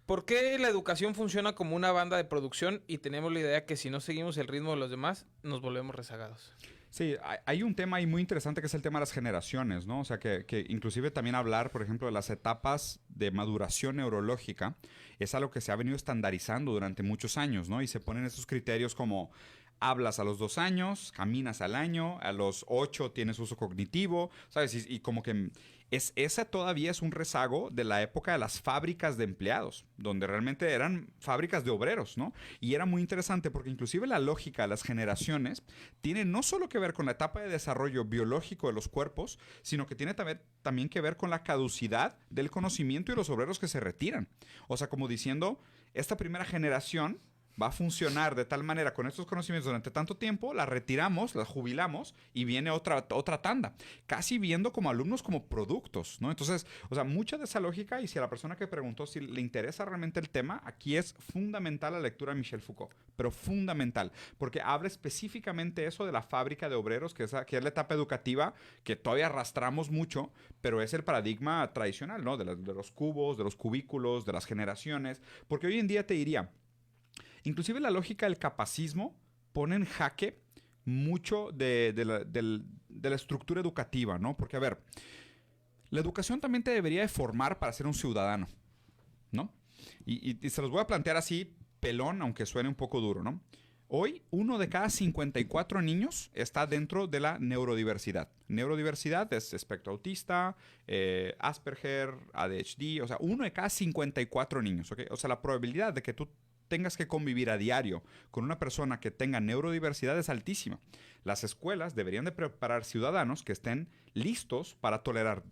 ¿Por qué la educación funciona como una banda de producción y tenemos la idea que si no seguimos el ritmo de los demás, nos volvemos rezagados?
Sí, hay un tema ahí muy interesante que es el tema de las generaciones, ¿no? O sea, que inclusive también hablar, por ejemplo, de las etapas de maduración neurológica es algo que se ha venido estandarizando durante muchos años, ¿no? Y se ponen esos criterios como hablas a los 2 años, caminas al año, a los 8 tienes uso cognitivo, ¿sabes? Y como que esa todavía es un rezago de la época de las fábricas de empleados, donde realmente eran fábricas de obreros, ¿no? Y era muy interesante porque inclusive la lógica de las generaciones tiene no solo que ver con la etapa de desarrollo biológico de los cuerpos, sino que tiene también que ver con la caducidad del conocimiento y los obreros que se retiran. O sea, como diciendo, esta primera generación va a funcionar de tal manera con estos conocimientos durante tanto tiempo, la retiramos, la jubilamos y viene otra tanda. Casi viendo como alumnos como productos, ¿no? Entonces, o sea, mucha de esa lógica, y si a la persona que preguntó si le interesa realmente el tema, aquí es fundamental la lectura de Michel Foucault, pero fundamental, porque habla específicamente eso de la fábrica de obreros, que es la etapa educativa que todavía arrastramos mucho, pero es el paradigma tradicional, ¿no? De los cubos, de los cubículos, de las generaciones, porque hoy en día te diría, inclusive la lógica del capacismo pone en jaque mucho de la estructura educativa, ¿no? Porque, a ver, la educación también te debería de formar para ser un ciudadano, ¿no? Y se los voy a plantear así, pelón, aunque suene un poco duro, ¿no? Hoy, 1 de cada 54 niños está dentro de la neurodiversidad. Neurodiversidad es espectro autista, Asperger, ADHD, o sea, 1 de cada 54 niños, ¿ok? O sea, la probabilidad de que tú tengas que convivir a diario con una persona que tenga neurodiversidad es altísima. Las escuelas deberían de preparar ciudadanos que estén listos para tolerar,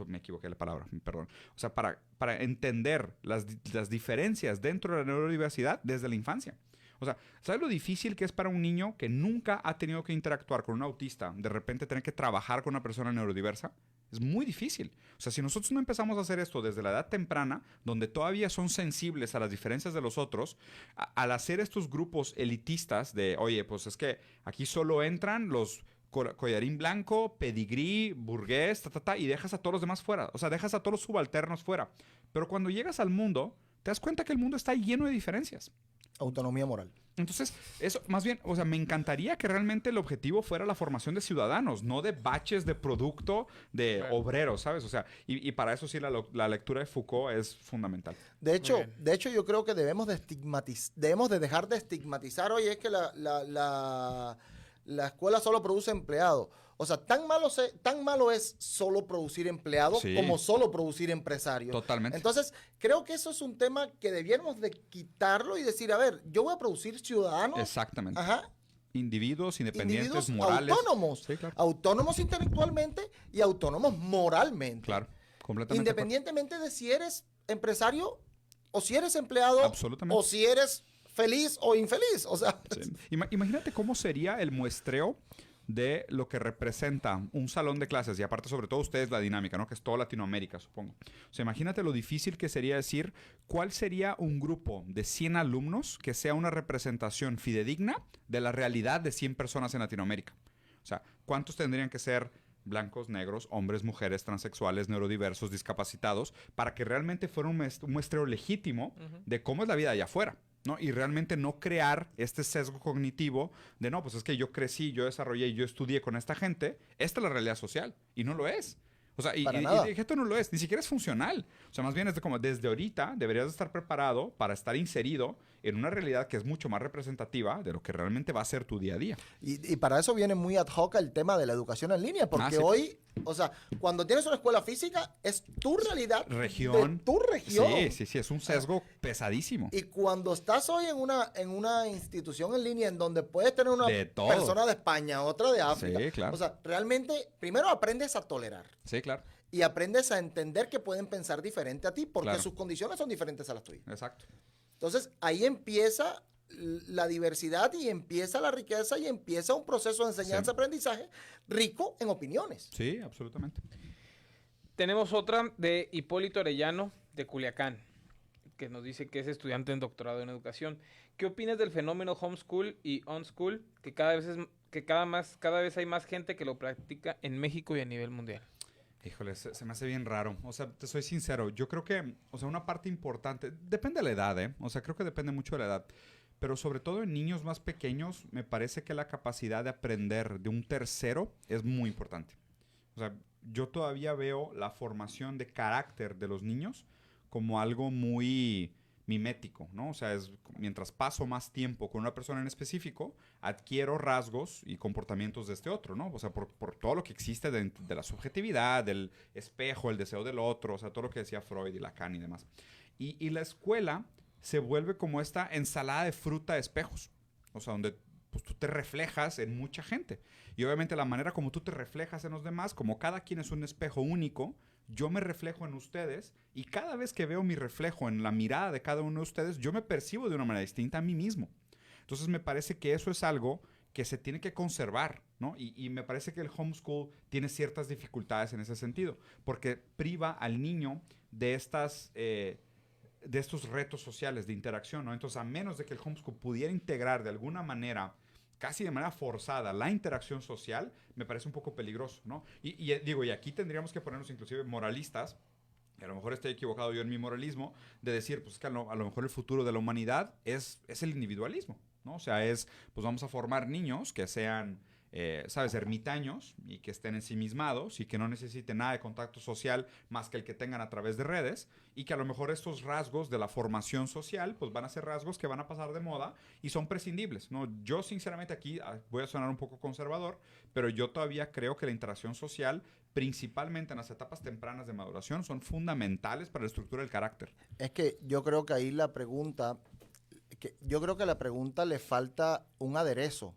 me equivoqué la palabra, perdón, o sea, para entender las diferencias dentro de la neurodiversidad desde la infancia. O sea, ¿sabes lo difícil que es para un niño que nunca ha tenido que interactuar con un autista, de repente tener que trabajar con una persona neurodiversa? Es muy difícil. O sea, si nosotros no empezamos a hacer esto desde la edad temprana, donde todavía son sensibles a las diferencias de los otros, al hacer estos grupos elitistas de, oye, pues es que aquí solo entran los collarín blanco, pedigrí, burgués, y dejas a todos los demás fuera. O sea, dejas a todos los subalternos fuera. Pero cuando llegas al mundo, te das cuenta que el mundo está lleno de diferencias.
Autonomía moral.
Entonces, eso, más bien, o sea, me encantaría que realmente el objetivo fuera la formación de ciudadanos, no de baches de producto de obreros, ¿sabes? O sea, y para eso sí la lectura de Foucault es fundamental.
De hecho, yo creo que debemos de dejar de estigmatizar, oye, es que la escuela solo produce empleados. O sea, tan malo es solo producir empleados como solo producir empresarios.
Totalmente.
Entonces, creo que eso es un tema que debiéramos de quitarlo y decir, a ver, yo voy a producir ciudadanos.
Exactamente.
Ajá.
Individuos independientes, morales.
Autónomos.
Sí, claro.
Autónomos intelectualmente y autónomos moralmente.
Claro, completamente.
Independientemente de si eres empresario o si eres empleado.
Absolutamente.
O si eres feliz o infeliz. O sea.
Sí. Imagínate cómo sería el muestreo de lo que representa un salón de clases, y aparte sobre todo ustedes la dinámica, ¿no? Que es toda Latinoamérica, supongo. O sea, imagínate lo difícil que sería decir cuál sería un grupo de 100 alumnos que sea una representación fidedigna de la realidad de 100 personas en Latinoamérica. O sea, ¿cuántos tendrían que ser blancos, negros, hombres, mujeres, transexuales, neurodiversos, discapacitados, para que realmente fuera un muestreo legítimo de cómo es la vida allá afuera? ¿No? Y realmente no crear este sesgo cognitivo de no, pues es que yo crecí, yo desarrollé y yo estudié con esta gente. Esta es la realidad social y no lo es. O sea, y esto no lo es, ni siquiera es funcional. O sea, más bien es como desde ahorita deberías estar preparado para estar inserido en una realidad que es mucho más representativa de lo que realmente va a ser tu día a día.
Y para eso viene muy ad hoc el tema de la educación en línea, porque hoy, o sea, cuando tienes una escuela física, es tu realidad.
Región.
De tu región.
Sí, es un sesgo pesadísimo.
Y cuando estás hoy en una institución en línea en donde puedes tener una persona de España, otra de África.
Sí, claro.
O sea, realmente, primero aprendes a tolerar.
Sí, claro.
Y aprendes a entender que pueden pensar diferente a ti, porque sus condiciones son diferentes a las tuyas.
Exacto.
Entonces, ahí empieza la diversidad y empieza la riqueza y empieza un proceso de enseñanza-aprendizaje rico en opiniones.
Sí, absolutamente.
Tenemos otra de Hipólito Arellano, de Culiacán, que nos dice que es estudiante en doctorado en educación. ¿Qué opinas del fenómeno homeschool y on-school, que cada vez hay más gente que lo practica en México y a nivel mundial?
Híjole, se me hace bien raro. O sea, te soy sincero. Yo creo que, o sea, una parte importante, depende de la edad, ¿eh? O sea, creo que depende mucho de la edad. pero sobre todo en niños más pequeños, me parece que la capacidad de aprender de un tercero es muy importante. O sea, yo todavía veo la formación de carácter de los niños como algo muy mimético, ¿no? O sea, mientras paso más tiempo con una persona en específico, adquiero rasgos y comportamientos de este otro, ¿no? O sea, por todo lo que existe de la subjetividad, del espejo, el deseo del otro, o sea, todo lo que decía Freud y Lacan y demás. Y la escuela se vuelve como esta ensalada de fruta de espejos, o sea, donde pues, tú te reflejas en mucha gente. Y obviamente la manera como tú te reflejas en los demás, como cada quien es un espejo único, yo me reflejo en ustedes y cada vez que veo mi reflejo en la mirada de cada uno de ustedes, yo me percibo de una manera distinta a mí mismo. Entonces me parece que eso es algo que se tiene que conservar, ¿no? Y me parece que el homeschool tiene ciertas dificultades en ese sentido, porque priva al niño de estos retos sociales de interacción, ¿no? Entonces, a menos de que el homeschool pudiera integrar de alguna manera, casi de manera forzada, la interacción social, me parece un poco peligroso, ¿no? Y digo, y aquí tendríamos que ponernos inclusive moralistas, que a lo mejor estoy equivocado yo en mi moralismo, de decir, pues que a lo mejor el futuro de la humanidad es el individualismo, ¿no? O sea, pues vamos a formar niños que sean, ¿sabes?, ermitaños y que estén ensimismados y que no necesiten nada de contacto social más que el que tengan a través de redes y que a lo mejor estos rasgos de la formación social pues van a ser rasgos que van a pasar de moda y son prescindibles, ¿no? Yo sinceramente aquí voy a sonar un poco conservador, pero yo todavía creo que la interacción social, principalmente en las etapas tempranas de maduración, son fundamentales para la estructura del carácter.
Es que yo creo que ahí yo creo que a la pregunta le falta un aderezo,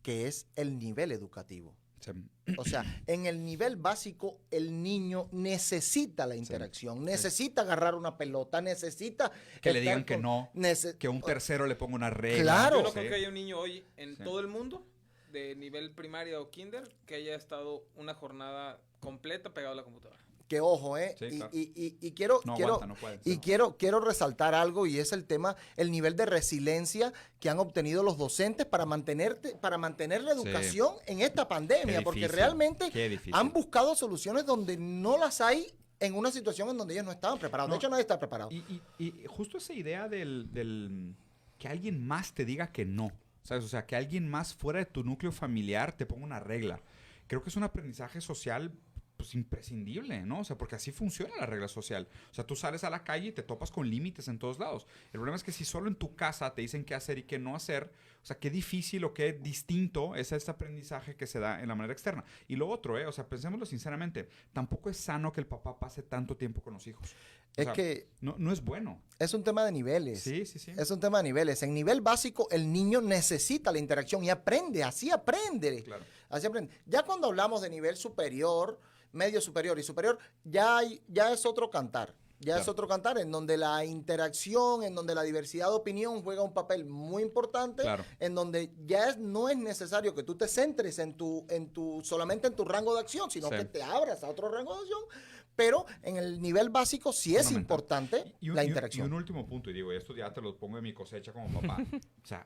que es el nivel educativo.
Sí.
O sea, en el nivel básico, el niño necesita la interacción, necesita agarrar una pelota, necesita...
Que le digan que no, que un tercero le ponga una regla.
Claro.
Yo no creo que haya un niño hoy en todo el mundo, de nivel primaria o kinder, que haya estado una jornada completa pegado a la computadora.
Que ojo,
Sí, claro.
y quiero,
No
quiero,
aguanta, no puede,
y
sí.
quiero resaltar algo, y es el nivel de resiliencia que han obtenido los docentes para mantener la educación en esta pandemia, porque realmente han buscado soluciones donde no las hay en una situación en donde ellos no estaban preparados.
No.
De hecho, nadie está preparado.
Y justo esa idea del que alguien más te diga que no, ¿sabes? O sea, que alguien más fuera de tu núcleo familiar te ponga una regla. Creo que es un aprendizaje social pues imprescindible, ¿no? O sea, porque así funciona la regla social. O sea, tú sales a la calle y te topas con límites en todos lados. El problema es que si solo en tu casa te dicen qué hacer y qué no hacer, o sea, qué difícil o qué distinto es este aprendizaje que se da en la manera externa. Y lo otro, o sea, pensémoslo sinceramente, tampoco es sano que el papá pase tanto tiempo con los hijos. O sea,
que
no es bueno.
es un tema de niveles.
Sí.
Es un tema de niveles. En nivel básico, el niño necesita la interacción y aprende, así aprende.
Claro.
Así aprende. Ya cuando hablamos de nivel superior, medio superior y superior, ya es otro cantar. Ya es otro cantar en donde la interacción, en donde la diversidad de opinión juega un papel muy importante, en donde no es necesario que tú te centres solamente en tu rango de acción, sino que te abras a otro rango de acción. Pero en el nivel básico sí es importante la interacción.
Y un último punto, y digo, esto ya te lo pongo en mi cosecha como papá. O sea,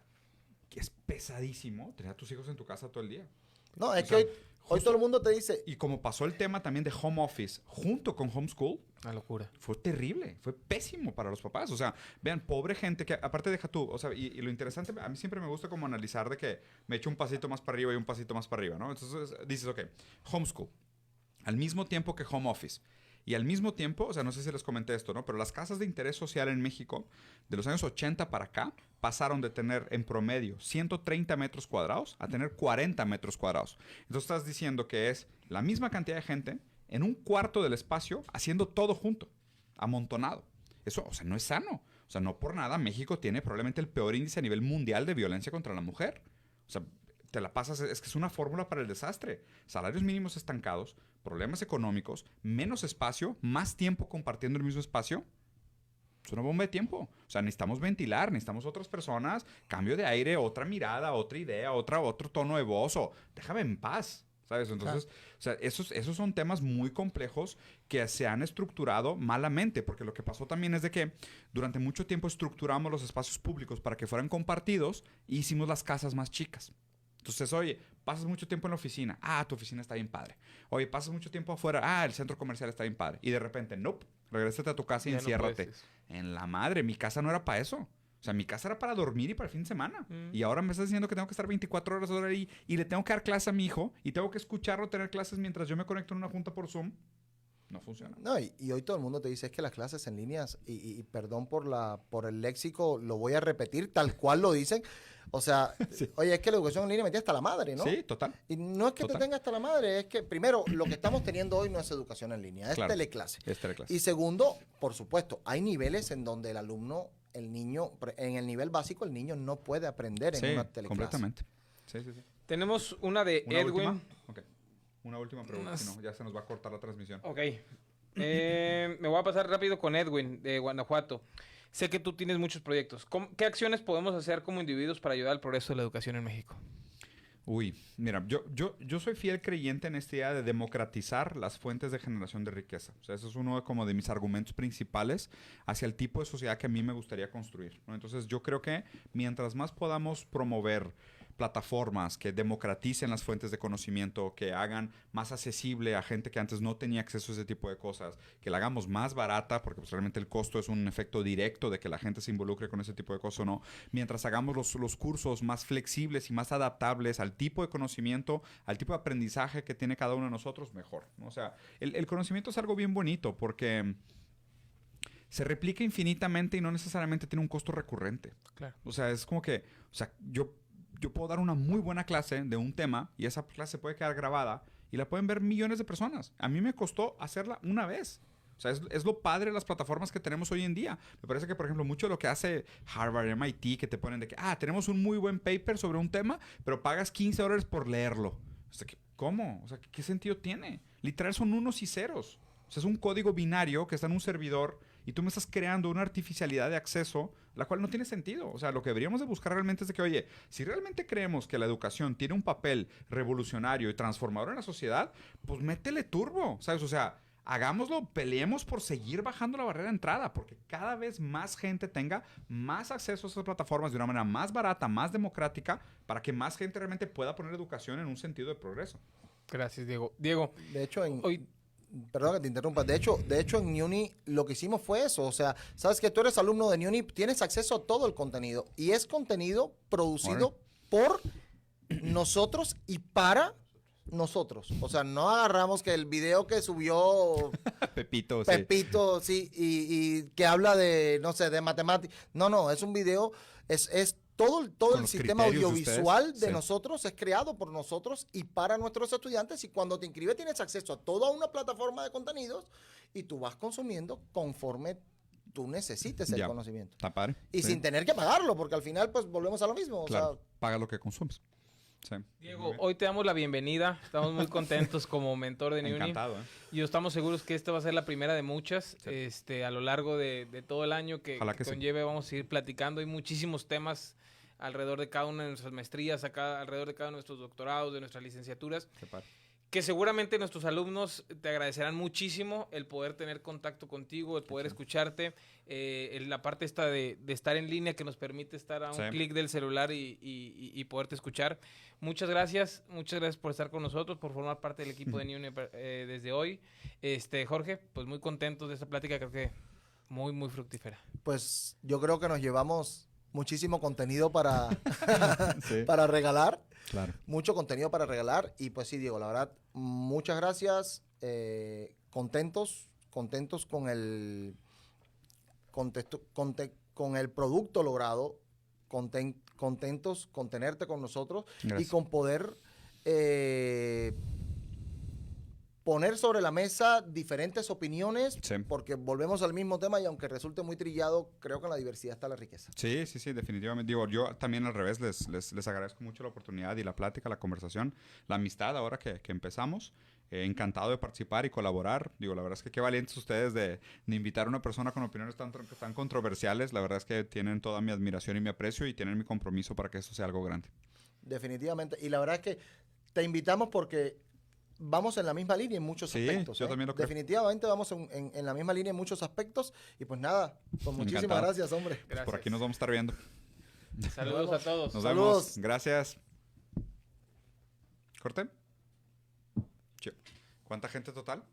que es pesadísimo tener a tus hijos en tu casa todo el día.
No, es que hoy todo el mundo te dice...
Y como pasó el tema también de home office junto con homeschool,
una locura.
Fue terrible, fue pésimo para los papás. O sea, vean, pobre gente que, aparte deja tú, o sea, y lo interesante, a mí siempre me gusta como analizar de que me echo un pasito más para arriba y un pasito más para arriba, ¿no? Entonces dices, ok, homeschool, al mismo tiempo que home office. Y al mismo tiempo, o sea, no sé si les comenté esto, ¿no? Pero las casas de interés social en México, de los años 80 para acá, pasaron de tener en promedio 130 metros cuadrados a tener 40 metros cuadrados. Entonces estás diciendo que es la misma cantidad de gente en un cuarto del espacio haciendo todo junto, amontonado. Eso, o sea, no es sano. O sea, no por nada México tiene probablemente el peor índice a nivel mundial de violencia contra la mujer. O sea, te la pasas, es que es una fórmula para el desastre. Salarios mínimos estancados, problemas económicos, menos espacio, más tiempo compartiendo el mismo espacio. Es una bomba de tiempo. O sea, necesitamos ventilar, necesitamos otras personas, cambio de aire, otra mirada, otra idea, otro tono de voz, o déjame en paz, ¿sabes? Entonces, o sea, esos son temas muy complejos que se han estructurado malamente, porque lo que pasó también es de que durante mucho tiempo estructuramos los espacios públicos para que fueran compartidos y hicimos las casas más chicas. Entonces, oye, pasas mucho tiempo en la oficina. Ah, tu oficina está bien padre. Oye, pasas mucho tiempo afuera. Ah, el centro comercial está bien padre. Y de repente, nope, regrésate a tu casa y enciérrate. En la madre, mi casa no era para eso. O sea, mi casa era para dormir y para el fin de semana. Y ahora me estás diciendo que tengo que estar 24 horas ahí y le tengo que dar clase a mi hijo y tengo que escucharlo tener clases mientras yo me conecto en una junta por Zoom. No funciona.
No, y hoy todo el mundo te dice es que las clases en líneas, y perdón por el léxico, lo voy a repetir tal cual lo dicen. O sea,
Sí.
oye, es que la educación en línea me tiene hasta la madre, ¿no?
Sí, total.
Y no es que
Total.
te tenga hasta la madre, es que primero, lo que estamos teniendo hoy no es educación en línea, es
Claro.
teleclase.
Es teleclase.
Y segundo, por supuesto, hay niveles en donde el niño, en el nivel básico, el niño no puede aprender en
Sí,
una teleclase.
completamente. Sí, sí, sí.
Tenemos una de
¿Una
Edwin.
última? Ok. Una última pregunta, si no, ya se nos va a cortar la transmisión.
Ok. Me voy a pasar rápido con Edwin de Guanajuato. Sé que tú tienes muchos proyectos. ¿Qué acciones podemos hacer como individuos para ayudar al progreso de la educación en México?
Uy, mira, yo soy fiel creyente en esta idea de democratizar las fuentes de generación de riqueza. O sea, eso es uno como de mis argumentos principales hacia el tipo de sociedad que a mí me gustaría construir, ¿no? Entonces, yo creo que mientras más podamos promover plataformas que democraticen las fuentes de conocimiento, que hagan más accesible a gente que antes no tenía acceso a ese tipo de cosas, que la hagamos más barata, porque pues, realmente el costo es un efecto directo de que la gente se involucre con ese tipo de cosas o no. Mientras hagamos los cursos más flexibles y más adaptables al tipo de conocimiento, al tipo de aprendizaje que tiene cada uno de nosotros, mejor, ¿no? O sea, el conocimiento es algo bien bonito porque se replica infinitamente y no necesariamente tiene un costo recurrente.
Claro.
O sea, es como que, o sea, yo puedo dar una muy buena clase de un tema y esa clase puede quedar grabada y la pueden ver millones de personas. A mí me costó hacerla una vez. O sea, es lo padre de las plataformas que tenemos hoy en día. Me parece que, por ejemplo, mucho de lo que hace Harvard, MIT, que te ponen de que, tenemos un muy buen paper sobre un tema, pero pagas $15 por leerlo. O sea, ¿cómo? O sea, ¿qué sentido tiene? Literal son unos y ceros. O sea, es un código binario que está en un servidor y tú me estás creando una artificialidad de acceso, la cual no tiene sentido. O sea, lo que deberíamos de buscar realmente es de que, oye, si realmente creemos que la educación tiene un papel revolucionario y transformador en la sociedad, pues métele turbo, ¿sabes? O sea, hagámoslo, peleemos por seguir bajando la barrera de entrada, porque cada vez más gente tenga más acceso a esas plataformas de una manera más barata, más democrática, para que más gente realmente pueda poner educación en un sentido de progreso.
Gracias, Diego. Diego,
De hecho,
hoy...
Perdón que te interrumpa. De hecho, en Uni lo que hicimos fue eso. O sea, sabes que tú eres alumno de Uni, tienes acceso a todo el contenido. Y es contenido producido por nosotros y para nosotros. O sea, no agarramos que el video que subió
Pepito,
sí, y que habla de, no sé, de matemáticas. No, es un video, es todo el sistema audiovisual de nosotros es creado por nosotros y para nuestros estudiantes. Y cuando te inscribes tienes acceso a toda una plataforma de contenidos y tú vas consumiendo conforme tú necesites el conocimiento.
Está padre.
Y sin tener que pagarlo, porque al final pues volvemos a lo mismo.
Claro,
o sea,
paga lo que consumes. Sí.
Diego, hoy te damos la bienvenida. Estamos muy contentos como mentor de Niuni.
Encantado,
Y estamos seguros que esta va a ser la primera de muchas a lo largo de todo el año que conlleve. Vamos a seguir platicando. Hay muchísimos temas alrededor de cada una de nuestras maestrías, alrededor de cada uno de nuestros doctorados, de nuestras licenciaturas, que seguramente nuestros alumnos te agradecerán muchísimo el poder tener contacto contigo, el poder escucharte, la parte esta de estar en línea que nos permite estar a un clic del celular y poderte escuchar. Muchas gracias por estar con nosotros, por formar parte del equipo de Niuni desde hoy. Jorge, pues muy contentos de esta plática, creo que muy, muy fructífera.
Pues yo creo que nos llevamos muchísimo contenido para, para regalar.
Claro.
Mucho contenido para regalar. Y pues sí, Diego, la verdad, muchas gracias. Contentos con el con el producto logrado. Contentos con tenerte con nosotros. Gracias. Y con poder poner sobre la mesa diferentes opiniones, porque volvemos al mismo tema y aunque resulte muy trillado, creo que en la diversidad está la riqueza.
Sí, definitivamente. Digo, yo también al revés les agradezco mucho la oportunidad y la plática, la conversación, la amistad ahora que empezamos. Encantado de participar y colaborar. Digo, la verdad es que qué valientes ustedes de invitar a una persona con opiniones tan controversiales. La verdad es que tienen toda mi admiración y mi aprecio y tienen mi compromiso para que esto sea algo grande.
Definitivamente. Y la verdad es que te invitamos porque vamos en la misma línea en muchos aspectos.
Yo también lo creo.
Definitivamente vamos en la misma línea en muchos aspectos. Y pues nada, pues muchísimas gracias, hombre.
Pues por aquí nos vamos a estar viendo.
Saludos a todos.
Nos vemos. Gracias. ¿Corte? ¿Cuánta gente total?